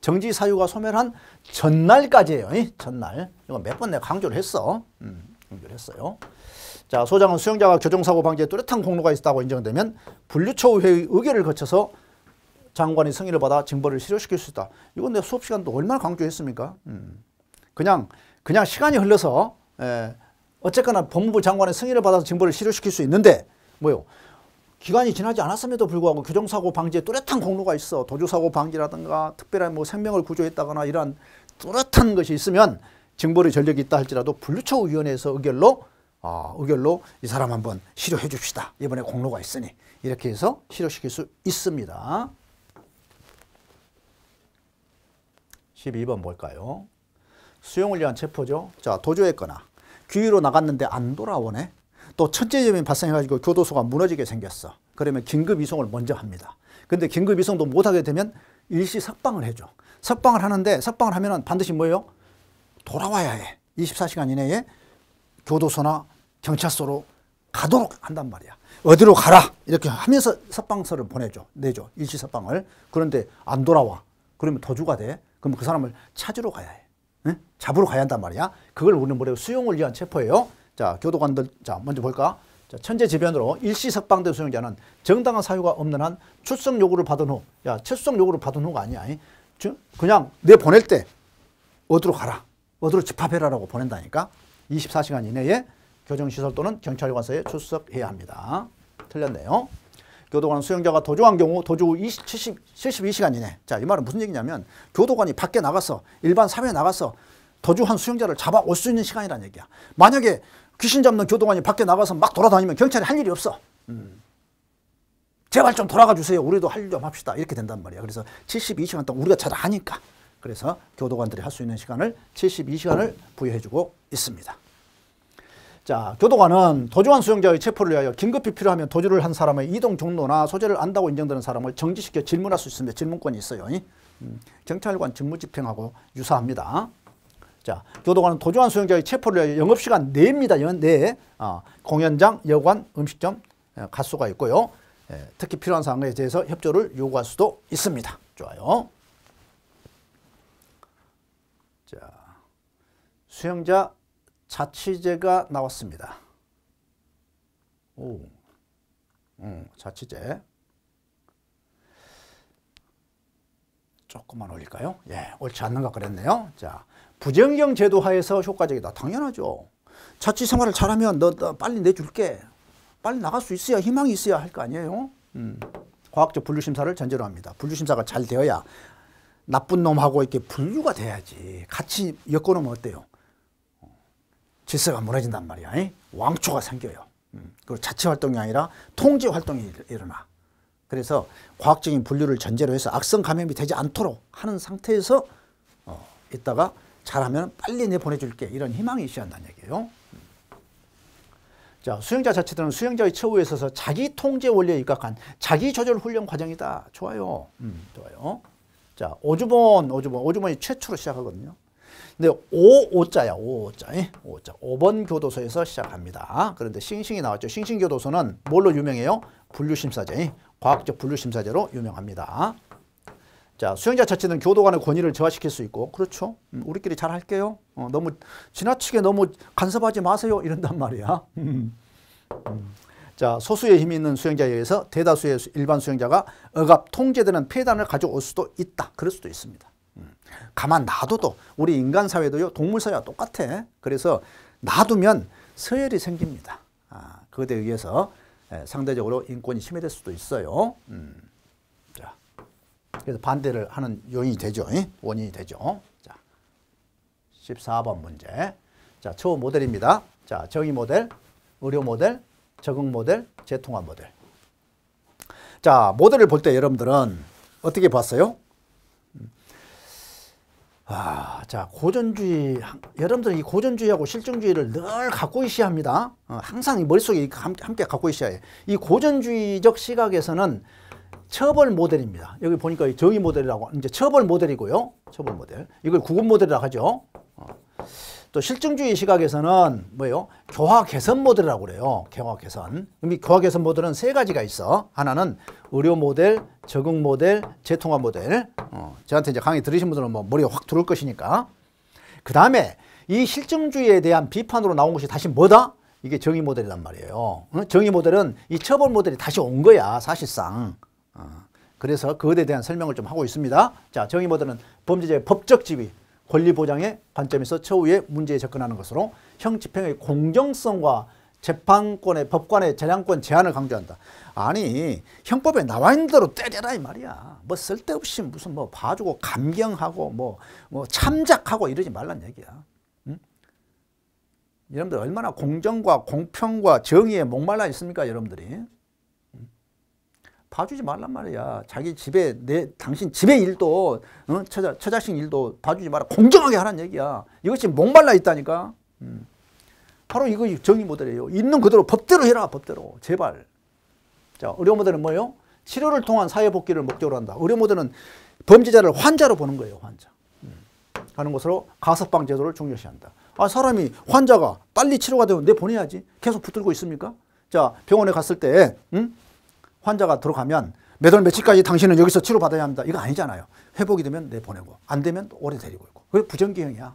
정지 사유가 소멸한 전날까지예요. 전날. 이거 몇 번 내가 강조를 했어. 강조를 했어요. 자, 소장은 수용자가 교정사고 방지에 뚜렷한 공로가 있다고 인정되면 분류처우회의 의결을 거쳐서 장관의 승인을 받아 징벌을 실효시킬 수 있다. 이건 내가 수업 시간도 얼마나 강조했습니까? 그냥 시간이 흘러서 어쨌거나 법무부 장관의 승인을 받아서 징벌을 실효시킬 수 있는데 뭐요? 기간이 지나지 않았음에도 불구하고 교정사고 방지에 뚜렷한 공로가 있어. 도주사고 방지라든가 특별한 뭐 생명을 구조했다거나 이러한 뚜렷한 것이 있으면 징벌의 전력이 있다 할지라도 분류처우위원회에서 의결로 이 사람 한번 실효해 줍시다. 이번에 공로가 있으니 이렇게 해서 실효시킬 수 있습니다. 12번 뭘까요? 수용을 위한 체포죠. 자, 도주했거나 귀위로 나갔는데 안 돌아오네. 또 천재지변이 발생해가지고 교도소가 무너지게 생겼어. 그러면 긴급 이송을 먼저 합니다. 근데 긴급 이송도 못하게 되면 일시 석방을 해줘. 석방을 하는데 석방을 하면은 반드시 뭐예요? 돌아와야 해. 24시간 이내에 교도소나 경찰서로 가도록 한단 말이야. 어디로 가라 이렇게 하면서 석방서를 내줘. 일시 석방을. 그런데 안 돌아와. 그러면 도주가 돼. 그럼 그 사람을 찾으러 가야 해. 응? 잡으러 가야 한단 말이야. 그걸 우리는 뭐래요? 수용을 위한 체포예요. 자, 교도관들, 자, 먼저 볼까? 자, 천재지변으로 일시 석방된 수용자는 정당한 사유가 없는 한 출석 요구를 받은 후, 야, 출석 요구를 받은 후가 아니야. 그냥 내 보낼 때 어디로 가라, 어디로 집합해라라고 보낸다니까. 24시간 이내에 교정시설 또는 경찰관서에 출석해야 합니다. 틀렸네요. 교도관 수용자가 도주한 경우 도주 후 72시간 이내. 자, 이 말은 무슨 얘기냐면 교도관이 밖에 나가서 일반 사회에 나가서 도주한 수용자를 잡아올 수 있는 시간이라는 얘기야. 만약에 귀신 잡는 교도관이 밖에 나가서 막 돌아다니면 경찰이 할 일이 없어. 제발 좀 돌아가 주세요. 우리도 할 일 좀 합시다. 이렇게 된단 말이야. 그래서 72시간 동안 우리가 잘 하니까. 그래서 교도관들이 할 수 있는 시간을 72시간을 부여해주고 있습니다. 자, 교도관은 도주한 수용자의 체포를 위하여 긴급히 필요하면 도주를 한 사람의 이동 경로나 소재를 안다고 인정되는 사람을 정지시켜 질문할 수 있습니다. 질문권이 있어요. 경찰관 직무집행하고 유사합니다. 자, 교도관은 도주한 수용자의 체포를 위하여 영업시간 내입니다. 내 공연장, 여관, 음식점 갈 수가 있고요. 특히 필요한 사항에 대해서 협조를 요구할 수도 있습니다. 좋아요. 자, 수용자 자치제가 나왔습니다. 자치제. 조금만 올릴까요? 예, 옳지 않는 것 그랬네요. 자, 부정경 제도 하에서 효과적이다. 당연하죠. 자치 생활을 잘하면 너 빨리 내줄게. 빨리 나갈 수 있어야 희망이 있어야 할 거 아니에요. 과학적 분류심사를 전제로 합니다. 분류심사가 잘 되어야 나쁜 놈하고 이렇게 분류가 돼야지. 같이 엮어놓으면 어때요? 질서가 무너진단 말이야. 왕초가 생겨요. 그리고 자치 활동이 아니라 통제 활동이 일어나. 그래서 과학적인 분류를 전제로 해서 악성 감염이 되지 않도록 하는 상태에서 있다가 잘하면 빨리 내보내줄게. 이런 희망이 있어야 한다는 얘기예요. 자, 수용자 자체들은 수용자의 처우에 있어서 자기 통제 원리에 입각한 자기 조절 훈련 과정이다. 좋아요. 좋아요. 자, 오주본이 최초로 시작하거든요. 근데 5자야. 5번 교도소에서 시작합니다. 그런데 싱싱이 나왔죠. 싱싱교도소는 뭘로 유명해요? 분류심사제. 과학적 분류심사제로 유명합니다. 자, 수용자 자체는 교도관의 권위를 저하시킬 수 있고, 그렇죠? 우리끼리 잘 할게요. 너무 지나치게 너무 간섭하지 마세요. 이런단 말이야. 자, 소수의 힘이 있는 수용자에 의해서 대다수의 일반 수용자가 억압, 통제되는 폐단을 가져올 수도 있다. 그럴 수도 있습니다. 가만 놔둬도 우리 인간 사회도요, 동물 사회와 똑같아. 그래서 놔두면 서열이 생깁니다. 그것에 의해서 상대적으로 인권이 침해될 수도 있어요. 자, 그래서 반대를 하는 요인이 되죠. 원인이 되죠. 자, 14번 문제. 자, 처우 모델입니다. 자, 정의 모델, 의료 모델, 적응 모델, 재통합 모델. 자, 모델을 볼 때 여러분들은 어떻게 봤어요? 자, 고전주의, 여러분들 이 고전주의하고 실증주의를 늘 갖고 있어야 합니다. 항상 이 머릿속에 함께 갖고 있어야 해. 이 고전주의적 시각에서는 처벌 모델입니다. 여기 보니까 이 정의 모델이라고, 이제 처벌 모델이고요. 처벌 모델. 이걸 구분 모델이라고 하죠. 또 실증주의 시각에서는 뭐예요? 교화 개선 모델이라고 그래요. 교화 개선. 이 교화 개선 모델은 세 가지가 있어. 하나는 의료 모델, 적응 모델, 재통합 모델. 저한테 이제 강의 들으신 분들은 뭐 머리가 확 들어올 것이니까. 그 다음에 이 실증주의에 대한 비판으로 나온 것이 다시 뭐다? 이게 정의 모델이란 말이에요. 정의 모델은 이 처벌 모델이 다시 온 거야, 사실상. 그래서 그것에 대한 설명을 좀 하고 있습니다. 자, 정의 모델은 범죄자의 법적 지위, 권리 보장의 관점에서 처우의 문제에 접근하는 것으로 형 집행의 공정성과 재판권의 법관의 재량권 제한을 강조한다. 아니, 형법에 나와 있는 대로 때려라 이 말이야. 뭐 쓸데없이 무슨 뭐 봐주고 감경하고 뭐 참작하고 이러지 말란 얘기야. 응? 여러분들 얼마나 공정과 공평과 정의에 목말라 있습니까, 여러분들이? 봐주지 말란 말이야. 자기 집에 당신 집의 일도 처자식 일도 봐주지 마라. 공정하게 하라는 얘기야. 이것이 목말라 있다니까. 바로 이거 정의 모델이에요. 있는 그대로 법대로 해라. 법대로. 제발. 자, 의료 모델은 뭐예요? 치료를 통한 사회 복귀를 목적으로 한다. 의료 모델은 범죄자를 환자로 보는 거예요. 환자. 하는 것으로 가석방 제도를 중요시한다. 사람이 환자가 빨리 치료가 되면 내보내야지. 계속 붙들고 있습니까? 자, 병원에 갔을 때 환자가 들어가면 몇 월 며칠까지 당신은 여기서 치료받아야 합니다. 이거 아니잖아요. 회복이 되면 내보내고 안 되면 오래 데리고 있고. 그게 부정기형이야.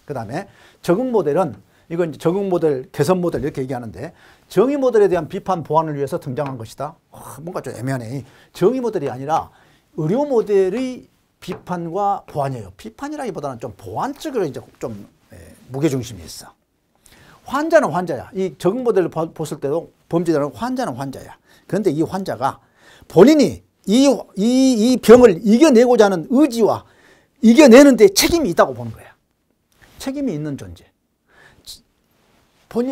그 다음에 적응 모델은 이건 적응 모델, 개선 모델 이렇게 얘기하는데 정의 모델에 대한 비판 보완을 위해서 등장한 것이다. 뭔가 좀 애매하네. 정의 모델이 아니라 의료 모델의 비판과 보완이에요. 비판이라기보다는 좀 보완적으로 이제 좀 무게중심이 있어. 환자는 환자야. 이 적응 모델을 봤을 때도 범죄자는 환자는 환자야. 그런데 이 환자가 본인이 이 병을 이겨내고자 하는 의지와 이겨내는데 책임이 있다고 보는 거야. 책임이 있는 존재.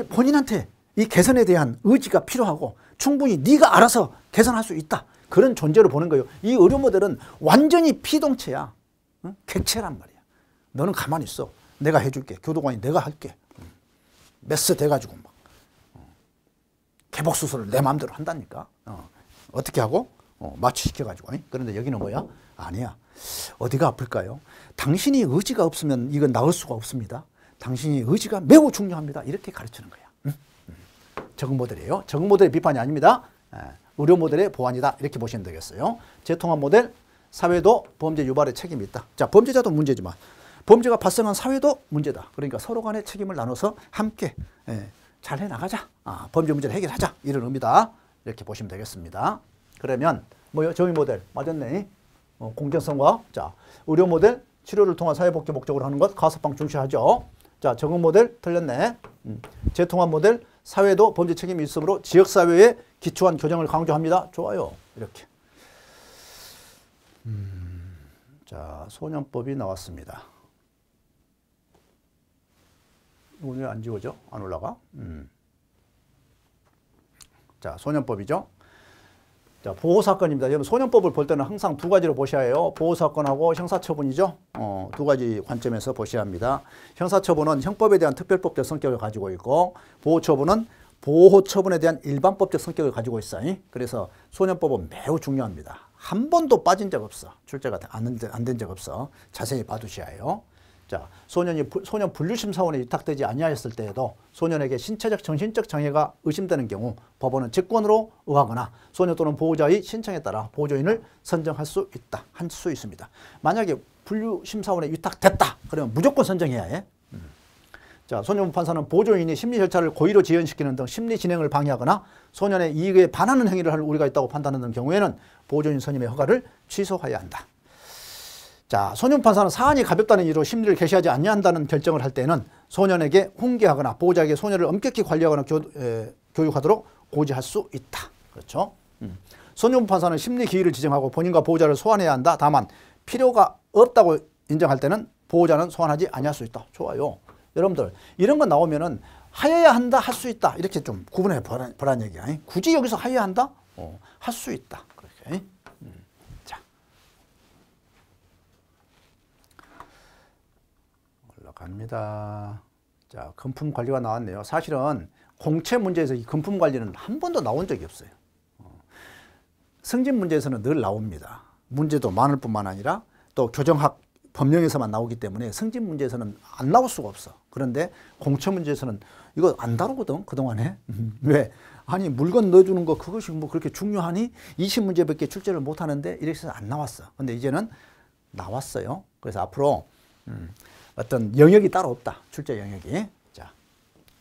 본인한테 이 개선에 대한 의지가 필요하고 충분히 네가 알아서 개선할 수 있다. 그런 존재로 보는 거예요. 이 의료 모델은 완전히 피동체야. 응? 객체란 말이야. 너는 가만히 있어. 내가 해줄게. 교도관이 내가 할게. 메스 돼가지고 막 개복수술을 내 마음대로 한다니까. 어떻게 하고? 마취시켜가지고. 그런데 여기는 뭐야? 아니야. 어디가 아플까요? 당신이 의지가 없으면 이건 나을 수가 없습니다. 당신이 의지가 매우 중요합니다. 이렇게 가르치는 거야. 적응 모델이에요. 적응 모델의 비판이 아닙니다. 의료 모델의 보완이다. 이렇게 보시면 되겠어요. 재통합 모델, 사회도 범죄 유발에 책임이 있다. 자, 범죄자도 문제지만 범죄가 발생한 사회도 문제다. 그러니까 서로 간의 책임을 나눠서 함께 잘 해나가자. 범죄 문제를 해결하자. 이런 의미다. 이렇게 보시면 되겠습니다. 그러면 뭐요? 정의 모델 맞았네. 공정성과 자 의료 모델 치료를 통한 사회복지 목적으로 하는 것 가석방 중시하죠. 자 적응 모델 틀렸네. 재통합 모델 사회도 범죄 책임이 있으므로 지역사회에 기초한 교정을 강조합니다. 좋아요. 이렇게. 자 소년법이 나왔습니다. 이건 왜 안 지워져? 안 올라가? 자 소년법이죠. 자, 보호사건입니다. 여러분 소년법을 볼 때는 항상 두 가지로 보셔야 해요. 보호사건하고 형사처분이죠. 두 가지 관점에서 보셔야 합니다. 형사처분은 형법에 대한 특별법적 성격을 가지고 있고 보호처분은 보호처분에 대한 일반법적 성격을 가지고 있어요. 그래서 소년법은 매우 중요합니다. 한 번도 빠진 적 없어. 출제가 안 된 적 없어. 자세히 봐두셔야 해요. 자, 소년 분류심사원에 위탁되지 아니하였을 때에도 소년에게 신체적, 정신적 장애가 의심되는 경우 법원은 직권으로 의하거나 소년 또는 보호자의 신청에 따라 보조인을 선정할 수 있다. 할 수 있습니다. 만약에 분류심사원에 위탁됐다. 그러면 무조건 선정해야 해. 자, 소년부 판사는 보조인이 심리 절차를 고의로 지연시키는 등 심리 진행을 방해하거나 소년의 이익에 반하는 행위를 할 우려가 있다고 판단하는 경우에는 보조인 선임의 허가를 취소해야 한다. 자, 소년 판사는 사안이 가볍다는 이유로 심리를 개시하지 아니한다는 결정을 할 때는 소년에게 훈계하거나 보호자에게 소년을 엄격히 관리하거나 교육하도록 고지할 수 있다. 그렇죠? 소년 판사는 심리 기일을 지정하고 본인과 보호자를 소환해야 한다. 다만 필요가 없다고 인정할 때는 보호자는 소환하지 아니할 수 있다. 좋아요. 여러분들 이런 거 나오면은 하여야 한다, 할 수 있다. 이렇게 좀 구분해 보란 얘기야. 굳이 여기서 하여야 한다? 할 수 있다. 그렇게. 갑니다. 자, 금품 관리가 나왔네요. 사실은 공채 문제에서 이 금품 관리는 한 번도 나온 적이 없어요. 승진 문제에서는 늘 나옵니다. 문제도 많을 뿐만 아니라 또 교정학 법령에서만 나오기 때문에 승진 문제에서는 안 나올 수가 없어. 그런데 공채 문제에서는 이거 안 다루거든, 그동안에. 왜? 아니, 물건 넣어주는 거 그것이 뭐 그렇게 중요하니? 20문제밖에 출제를 못 하는데 이렇게 해서 안 나왔어. 근데 이제는 나왔어요. 그래서 앞으로 어떤 영역이 따로 없다. 출제 영역이. 자,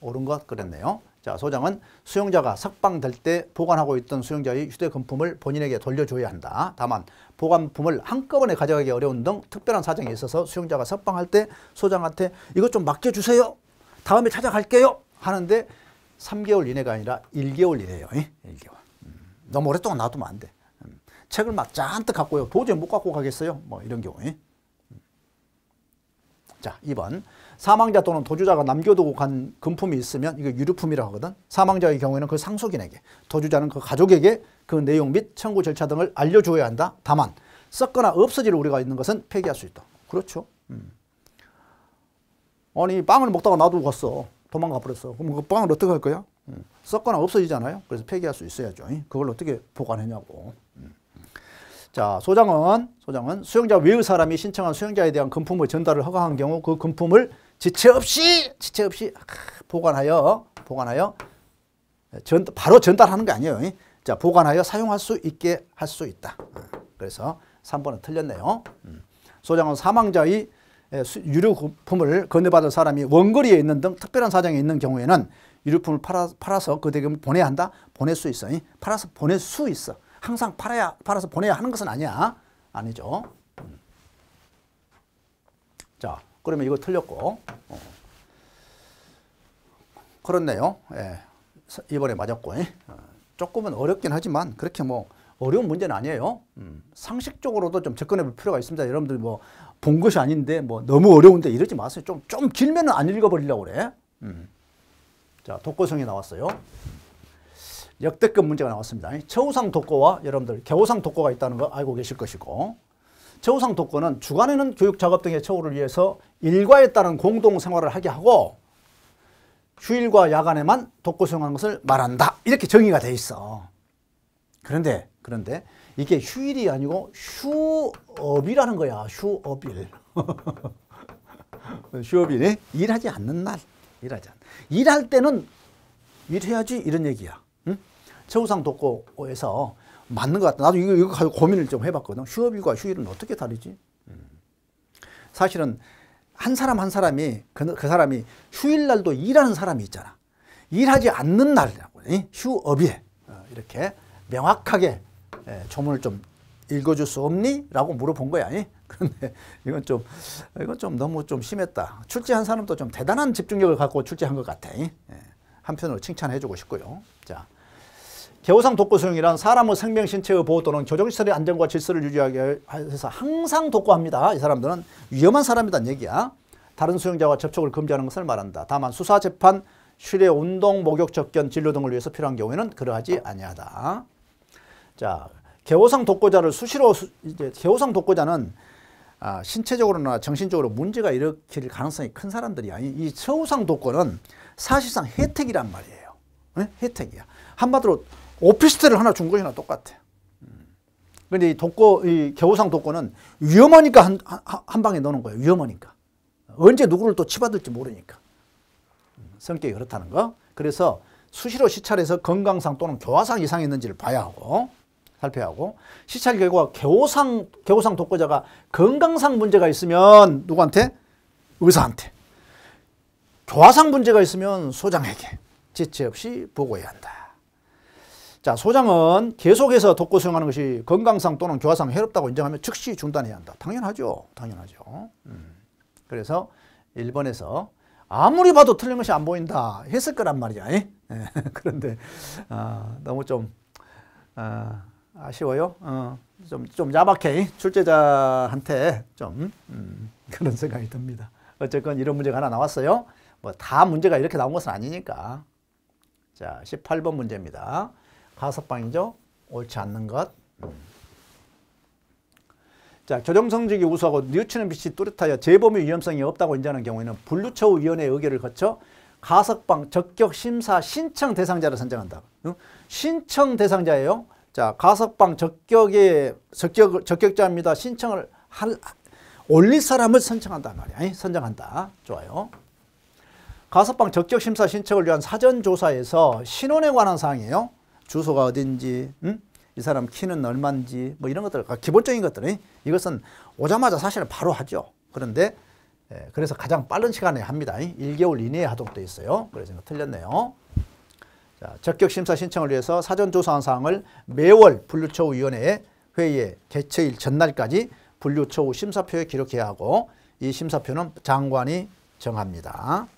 옳은 것 그랬네요. 자, 소장은 수용자가 석방될 때 보관하고 있던 수용자의 휴대금품을 본인에게 돌려줘야 한다. 다만 보관품을 한꺼번에 가져가기 어려운 등 특별한 사정이 있어서 수용자가 석방할 때 소장한테 이것 좀 맡겨주세요. 다음에 찾아갈게요. 하는데 3개월 이내가 아니라 1개월 이내예요. 1개월. 너무 오랫동안 놔두면 안 돼. 책을 막 잔뜩 갖고요. 도저히 못 갖고 가겠어요. 뭐 이런 경우에. 자, 2번. 사망자 또는 도주자가 남겨두고 간 금품이 있으면 이거 유류품이라고 하거든. 사망자의 경우에는 그 상속인에게, 도주자는 그 가족에게 그 내용 및 청구 절차 등을 알려주어야 한다. 다만 썩거나 없어질 우려가 있는 것은 폐기할 수 있다. 그렇죠. 아니, 빵을 먹다가 놔두고 갔어. 도망가 버렸어. 그럼 그 빵을 어떻게 할 거야? 썩거나 없어지잖아요. 그래서 폐기할 수 있어야죠. 그걸 어떻게 보관하냐고. 자, 소장은 수용자 외의 사람이 신청한 수용자에 대한 금품의 전달을 허가한 경우 그 금품을 지체 없이 보관하여 바로 전달하는 게 아니에요. 자, 보관하여 사용할 수 있게 할 수 있다. 그래서 3번은 틀렸네요. 소장은 사망자의 유류품을 건네받을 사람이 원거리에 있는 등 특별한 사정이 있는 경우에는 유류품을 팔아서 그 대금을 보내야 한다. 보낼 수 있어. 팔아서 보낼 수 있어. 항상 팔아서 보내야 하는 것은 아니야. 아니죠. 자, 그러면 이거 틀렸고. 그렇네요. 예, 이번에 맞았고. 조금은 어렵긴 하지만 그렇게 뭐 어려운 문제는 아니에요. 상식적으로도 좀 접근해 볼 필요가 있습니다. 여러분들 뭐 본 것이 아닌데 뭐 너무 어려운데 이러지 마세요. 좀 길면 안 읽어버리려고 그래. 자, 독고성이 나왔어요. 역대급 문제가 나왔습니다. 처우상 독고와 여러분들 겨우상 독고가 있다는 거 알고 계실 것이고, 처우상 독고는 주간에는 교육 작업 등의 처우를 위해서 일과에 따른 공동 생활을 하게 하고 휴일과 야간에만 독고 수용하는 것을 말한다. 이렇게 정의가 돼 있어. 그런데 이게 휴일이 아니고 휴업이라는 거야. 휴업일. 휴업일이 일하지 않는 날. 일할 때는 일해야지 이런 얘기야. 응? 처우상 독고에서 맞는 것 같다. 나도 이거 가지고 고민을 좀 해봤거든. 휴업일과 휴일은 어떻게 다르지? 사실은 한 사람이 그 사람이 휴일날도 일하는 사람이 있잖아. 일하지 않는 날이라고 휴업일. 이렇게 명확하게 조문을 좀 읽어줄 수 없니? 라고 물어본 거야. 그런데 이건 좀 너무 좀 심했다. 출제한 사람도 좀 대단한 집중력을 갖고 출제한 것 같아. 한편으로 칭찬해주고 싶고요. 자, 겨우상 독고 수용이란 사람의 생명, 신체의 보호 또는 교정시설의 안전과 질서를 유지하기 위해서 항상 독고합니다. 이 사람들은 위험한 사람이란 얘기야. 다른 수용자와 접촉을 금지하는 것을 말한다. 다만 수사, 재판, 휴례, 운동, 목욕, 접견, 진료 등을 위해서 필요한 경우에는 그러하지 아니하다. 자, 겨우상 독고자를 수시로 이제 겨우상 독고자는 신체적으로나 정신적으로 문제가 일으킬 가능성이 큰 사람들이야. 이 처우상 독고는 사실상 혜택이란 말이에요. 네? 혜택이야. 한마디로 오피스텔을 하나 준 것이나 똑같아. 그런데 이 겨우상 독고는 위험하니까 한 방에 넣는 거예요. 위험하니까. 언제 누구를 또 치받을지 모르니까. 성격이 그렇다는 거. 그래서 수시로 시찰해서 건강상 또는 교화상 이상이 있는지를 봐야 하고 살펴야 하고, 시찰 결과 겨우상 독고자가 건강상 문제가 있으면 누구한테? 의사한테. 교화상 문제가 있으면 소장에게 지체 없이 보고해야 한다. 자, 소장은 계속해서 독고 수용하는 것이 건강상 또는 교화상 해롭다고 인정하면 즉시 중단해야 한다. 당연하죠. 그래서 일본에서 아무리 봐도 틀린 것이 안 보인다 했을 거란 말이야. 그런데 너무 좀 아쉬워요. 좀 야박해. 출제자한테 좀 그런 생각이 듭니다. 어쨌건 이런 문제가 하나 나왔어요. 뭐 다 문제가 이렇게 나온 것은 아니니까. 자, 18번 문제입니다. 가석방이죠. 옳지 않는 것. 자, 교정성적이 우수하고 뉘우치는 빛이 뚜렷하여 재범의 위험성이 없다고 인정하는 경우에는 분류처우위원회의 의결을 거쳐 가석방 적격 심사 신청 대상자를 선정한다. 신청 대상자예요. 자, 가석방 적격자입니다. 신청을 올릴 사람을 선정한단 말이야. 선정한다. 좋아요. 가석방 적격 심사 신청을 위한 사전 조사에서 신원에 관한 사항이에요. 주소가 어딘지, 이 사람 키는 얼마인지, 뭐 이런 것들, 기본적인 것들이 이것은 오자마자 사실 바로 하죠. 그런데 그래서 가장 빠른 시간에 합니다. 1개월 이내에 하도록 되어 있어요. 그래서 틀렸네요. 자, 적격 심사 신청을 위해서 사전 조사한 사항을 매월 분류처우위원회 회의의 개최일 전날까지 분류처우 심사표에 기록해야 하고, 이 심사표는 장관이 정합니다.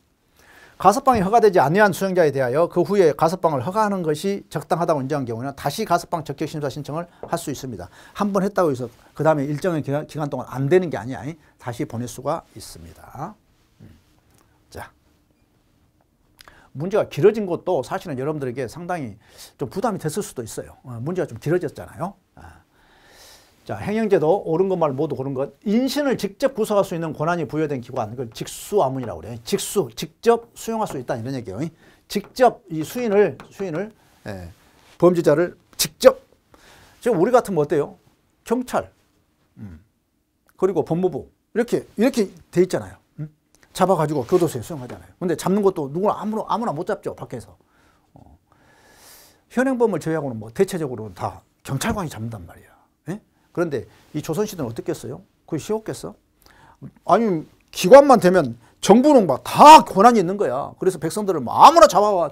가석방이 허가되지 아니한 수용자에 대하여 그 후에 가석방을 허가하는 것이 적당하다고 인정한 경우에는 다시 가석방 적격 심사 신청을 할 수 있습니다. 한 번 했다고 해서 그 다음에 일정의 기간 동안 안 되는 게 아니야. 다시 보낼 수가 있습니다. 자, 문제가 길어진 것도 사실은 여러분들에게 상당히 좀 부담이 됐을 수도 있어요. 문제가 좀 길어졌잖아요. 자, 행영제도 옳은 것 말 모두 고른 것. 인신을 직접 구속할 수 있는 권한이 부여된 기관, 그걸 직수아문이라고 그래요. 직접 수용할 수 있다 이런 얘기예요. 직접 이 수인을 범죄자를 직접, 지금 우리 같으면 어때요? 경찰, 그리고 법무부 이렇게 돼 있잖아요. 잡아가지고 교도소에 수용하잖아요. 근데 잡는 것도 누구나 아무나 못 잡죠, 밖에서. 현행범을 제외하고는 뭐 대체적으로는 다 경찰관이 잡는단 말이야. 그런데 이 조선시대는 어떻겠어요? 그게 쉬웠겠어? 아니, 기관만 되면 정부는 막 다 권한이 있는 거야. 그래서 백성들을 뭐 아무나 잡아와.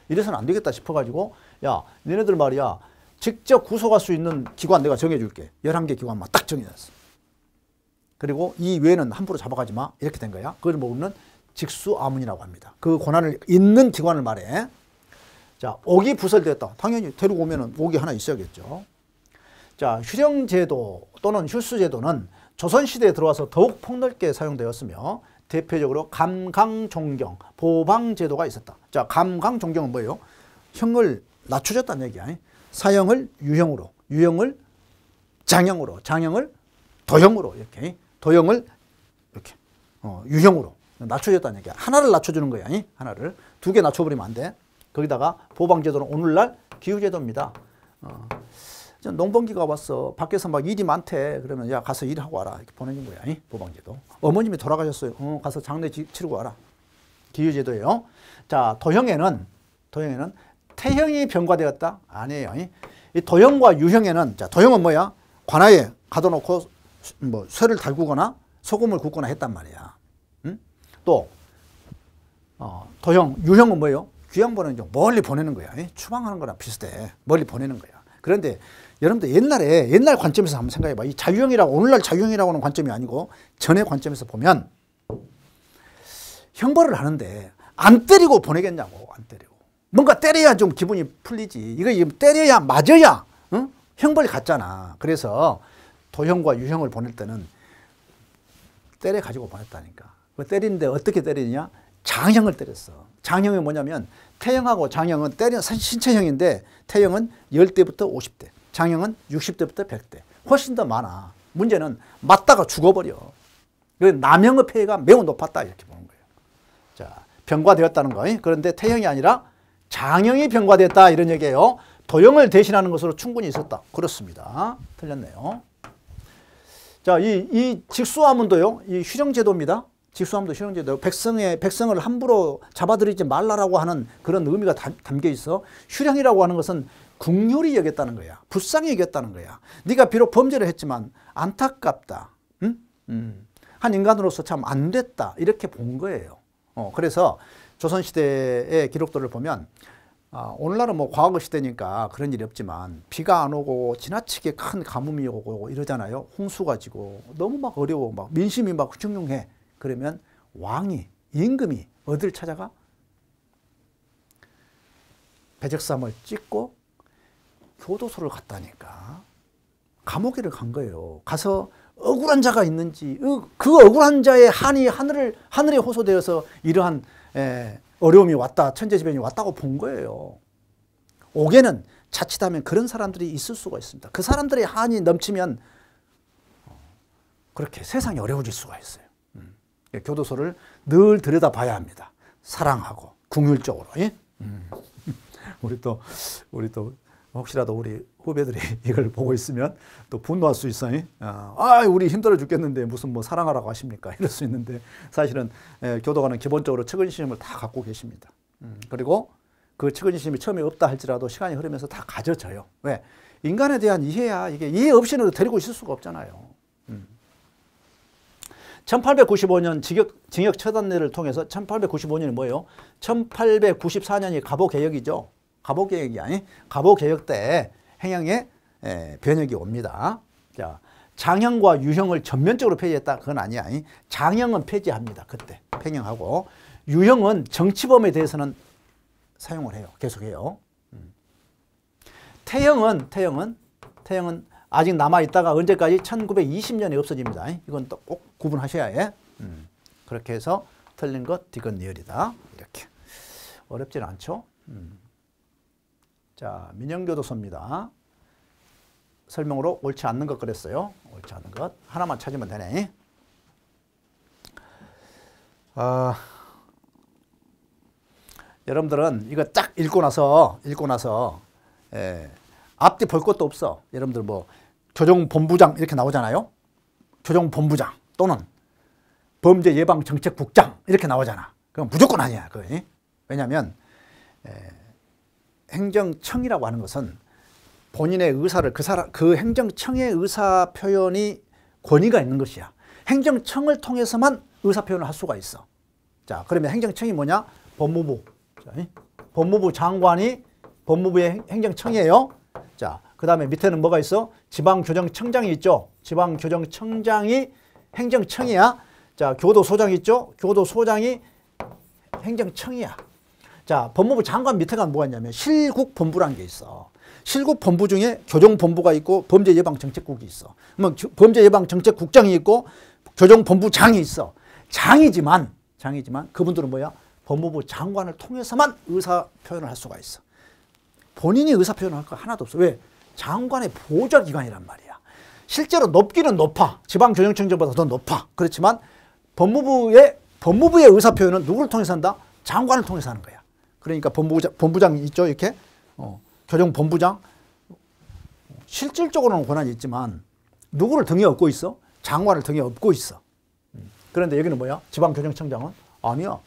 이래서는 안 되겠다 싶어가지고, 야, 너네들 말이야, 직접 구속할 수 있는 기관 내가 정해줄게. 11개 기관만 딱 정해놨어. 그리고 이 외에는 함부로 잡아가지 마. 이렇게 된 거야. 그걸 모르는 직수아문이라고 합니다. 그 권한을 있는 기관을 말해. 자, 옥이 부설되었다. 당연히 데리고 오면은 옥이 하나 있어야겠죠. 자, 휴령제도 또는 힐수제도는 조선시대에 들어와서 더욱 폭넓게 사용되었으며 대표적으로 감강종경, 보방제도가 있었다. 자, 감강종경은 뭐예요? 형을 낮춰줬다는 얘기야. 사형을 유형으로, 유형을 장형으로, 장형을 도형으로 이렇게, 도형을 이렇게 유형으로 낮춰줬다는 얘기야. 하나를 낮춰주는 거야. 하나를. 두 개 낮춰버리면 안 돼. 거기다가 보방제도는 오늘날 기후제도입니다. 농번기가 왔어. 밖에서 막 일이 많대. 그러면 야 가서 일하고 와라. 이렇게 보내준 거야. 보방제도. 어머님이 돌아가셨어요. 가서 장례 치르고 와라. 기후제도예요. 자, 도형에는 태형이 병과되었다? 아니에요. 이 도형과 유형에는, 자, 도형은 뭐야? 관아에 가둬놓고 뭐 쇠를 달구거나 소금을 굽거나 했단 말이야. 또 도형, 유형은 뭐예요? 귀양 좀 멀리 보내는 거야. 추방하는 거랑 비슷해. 멀리 보내는 거야. 그런데 여러분들 옛날 관점에서 한번 생각해봐. 이 자유형이라고, 오늘날 자유형이라고 하는 관점이 아니고 전의 관점에서 보면 형벌을 하는데 안 때리고 보내겠냐고. 안 때리고. 뭔가 때려야 좀 기분이 풀리지. 이거 때려야 맞아야 형벌이 같잖아. 그래서 도형과 유형을 보낼 때는 때려가지고 보냈다니까. 때리는데 어떻게 때리느냐? 장형을 때렸어. 장형이 뭐냐면 태형하고 장형은 신체형인데 태형은 10대부터 50대, 장형은 60대부터 100대. 훨씬 더 많아. 문제는 맞다가 죽어버려. 남형의 폐해가 매우 높았다 이렇게 보는 거예요. 자, 병과되었다는 거. 그런데 태형이 아니라 장형이 병과됐다 이런 얘기예요. 도형을 대신하는 것으로 충분히 있었다. 그렇습니다. 틀렸네요. 자, 이 직수화문도요. 이 휴령제도입니다. 직수화문도 휴령제도. 백성을 함부로 잡아들이지 말라라고 하는 그런 의미가 담겨 있어. 휴령이라고 하는 것은 긍휼히 여겼다는 거야. 불쌍히 여겼다는 거야. 네가 비록 범죄를 했지만 안타깝다. 한 인간으로서 참 안 됐다. 이렇게 본 거예요. 그래서 조선시대의 기록들을 보면 오늘날은 뭐 과거 시대니까 그런 일이 없지만 비가 안 오고 지나치게 큰 가뭄이 오고 이러잖아요. 홍수가 지고 너무 막 어려워. 막 민심이 막 흉흉해. 그러면 왕이, 임금이 어디를 찾아가? 배적삼을 찍고 교도소를 갔다니까. 감옥에를 간 거예요. 가서 억울한 자가 있는지 그 억울한 자의 한이 하늘에 호소되어서 이러한 어려움이 왔다, 천재지변이 왔다고 본 거예요. 옥에는 자칫하면 그런 사람들이 있을 수가 있습니다. 그 사람들의 한이 넘치면 그렇게 세상이 어려워질 수가 있어요. 교도소를 늘 들여다봐야 합니다. 사랑하고 긍휼적으로. 예? 우리 또 혹시라도 우리 후배들이 이걸 보고 있으면 또 분노할 수 있어. 우리 힘들어 죽겠는데 무슨 뭐 사랑하라고 하십니까? 이럴 수 있는데 사실은 교도관은 기본적으로 측은심을 다 갖고 계십니다. 그리고 그 측은심이 처음에 없다 할지라도 시간이 흐르면서 다 가져져요. 왜? 인간에 대한 이해야. 이게 이해 없이는 데리고 있을 수가 없잖아요. 1895년 징역 처단례를 통해서 1895년이 뭐예요? 1894년이 갑오개혁이죠. 갑오개혁이 아니? 갑오개혁 때 행형에 변혁이 옵니다. 자, 장형과 유형을 전면적으로 폐지했다. 그건 아니야. 장형은 폐지합니다. 그때 폐형하고 유형은 정치범에 대해서는 사용을 해요. 계속해요. 태형은 아직 남아있다가 언제까지? 1920년에 없어집니다. 이건 또 꼭 구분하셔야 해. 그렇게 해서 틀린 것 디귿 리을이다. 이렇게. 어렵진 않죠? 자, 민영교도소입니다. 설명으로 옳지 않는 것 그랬어요. 옳지 않는 것. 하나만 찾으면 되네. 여러분들은 이거 딱 읽고 나서 앞뒤 볼 것도 없어. 여러분들 뭐 조정본부장 이렇게 나오잖아요. 조정본부장 또는 범죄예방정책국장 이렇게 나오잖아. 그건 무조건 아니야. 그거. 왜냐하면 행정청이라고 하는 것은 본인의 의사를 그 행정청의 의사 표현이 권위가 있는 것이야. 행정청을 통해서만 의사 표현을 할 수가 있어. 자, 그러면 행정청이 뭐냐? 법무부. 자, 법무부 장관이 법무부의 행정청이에요. 자, 그 다음에 밑에는 뭐가 있어? 지방교정청장이 있죠. 지방교정청장이 행정청이야. 자, 교도소장이 있죠. 교도소장이 행정청이야. 자, 법무부 장관 밑에가 뭐가 있냐면 실국본부라는 게 있어. 실국본부 중에 교정본부가 있고 범죄예방정책국이 있어. 그러면 범죄예방정책국장이 있고 교정본부장이 있어. 장이지만 그분들은 뭐야? 법무부 장관을 통해서만 의사표현을 할 수가 있어. 본인이 의사표현을 할 거 하나도 없어. 왜? 장관의 보좌기관이란 말이야. 실제로 높기는 높아. 지방교정청장보다 더 높아. 그렇지만 법무부의 의사표현은 누구를 통해서 한다? 장관을 통해서 하는 거야. 그러니까 본부장 있죠, 이렇게. 교정본부장. 실질적으로는 권한이 있지만 누구를 등에 업고 있어? 장관을 등에 업고 있어. 그런데 여기는 뭐야? 지방교정청장은? 아니야.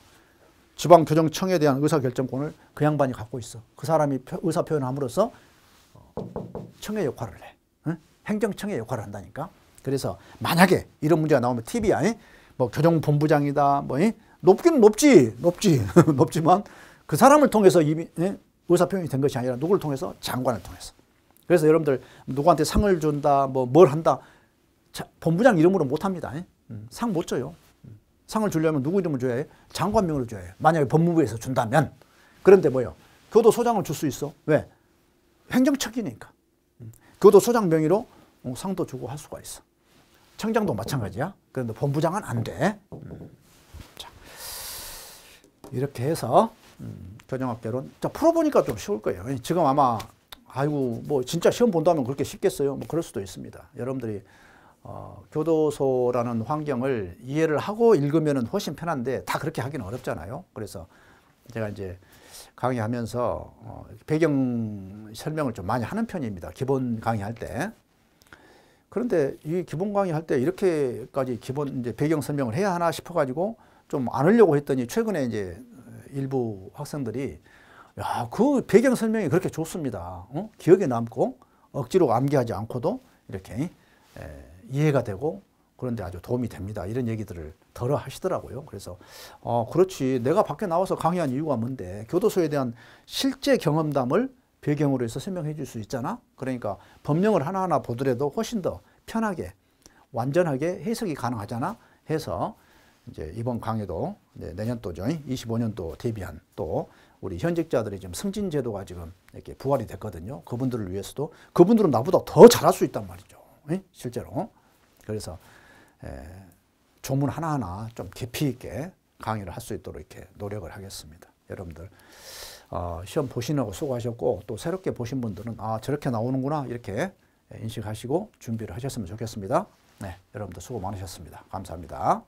지방교정청에 대한 의사결정권을 그 양반이 갖고 있어. 그 사람이 의사표현을 함으로써 청의 역할을 해. 응? 행정청의 역할을 한다니까. 그래서 만약에 이런 문제가 나오면 TV야. 뭐 교정본부장이다. 뭐 높기는 높지. 높지만 그 사람을 통해서 이미 의사표현이 된 것이 아니라 누구를 통해서? 장관을 통해서. 그래서 여러분들 누구한테 상을 준다, 뭘 한다. 본부장 이름으로 못 합니다. 상 못 줘요. 상을 주려면 누구 이름을 줘야 해? 장관명으로 줘야 해. 만약에 법무부에서 준다면. 그런데 뭐요? 교도소장을 줄 수 있어. 왜? 행정처기니까. 교도소장 명의로 상도 주고 할 수가 있어. 청장도 마찬가지야. 그런데 본부장은 안 돼. 자, 이렇게 해서 교정학개론. 자, 풀어보니까 좀 쉬울 거예요. 지금 아마 아이고 뭐 진짜 시험 본다면 그렇게 쉽겠어요? 뭐 그럴 수도 있습니다. 여러분들이 교도소라는 환경을 이해를 하고 읽으면 훨씬 편한데 다 그렇게 하기는 어렵잖아요. 그래서 제가 이제 강의하면서 배경 설명을 좀 많이 하는 편입니다. 기본 강의할 때. 그런데 이 기본 강의할 때 이렇게까지 기본 이제 배경 설명을 해야 하나 싶어가지고 좀 안 하려고 했더니 최근에 이제 일부 학생들이 야, 그 배경 설명이 그렇게 좋습니다. 기억에 남고 억지로 암기하지 않고도 이렇게 이해가 되고 그런데 아주 도움이 됩니다. 이런 얘기들을 덜어 하시더라고요. 그래서 그렇지. 내가 밖에 나와서 강의한 이유가 뭔데 교도소에 대한 실제 경험담을 배경으로 해서 설명해 줄 수 있잖아. 그러니까 법령을 하나하나 보더라도 훨씬 더 편하게 완전하게 해석이 가능하잖아 해서 이제 이번 강의도 내년도죠. 25년도 대비한 또 우리 현직자들이 지금 승진제도가 지금 이렇게 부활이 됐거든요. 그분들을 위해서도 그분들은 나보다 더 잘할 수 있단 말이죠. 실제로. 그래서 조문 하나하나 좀 깊이 있게 강의를 할 수 있도록 이렇게 노력을 하겠습니다. 여러분들 시험 보시느라고 수고하셨고 또 새롭게 보신 분들은 아 저렇게 나오는구나 이렇게 인식하시고 준비를 하셨으면 좋겠습니다. 네, 여러분들 수고 많으셨습니다. 감사합니다.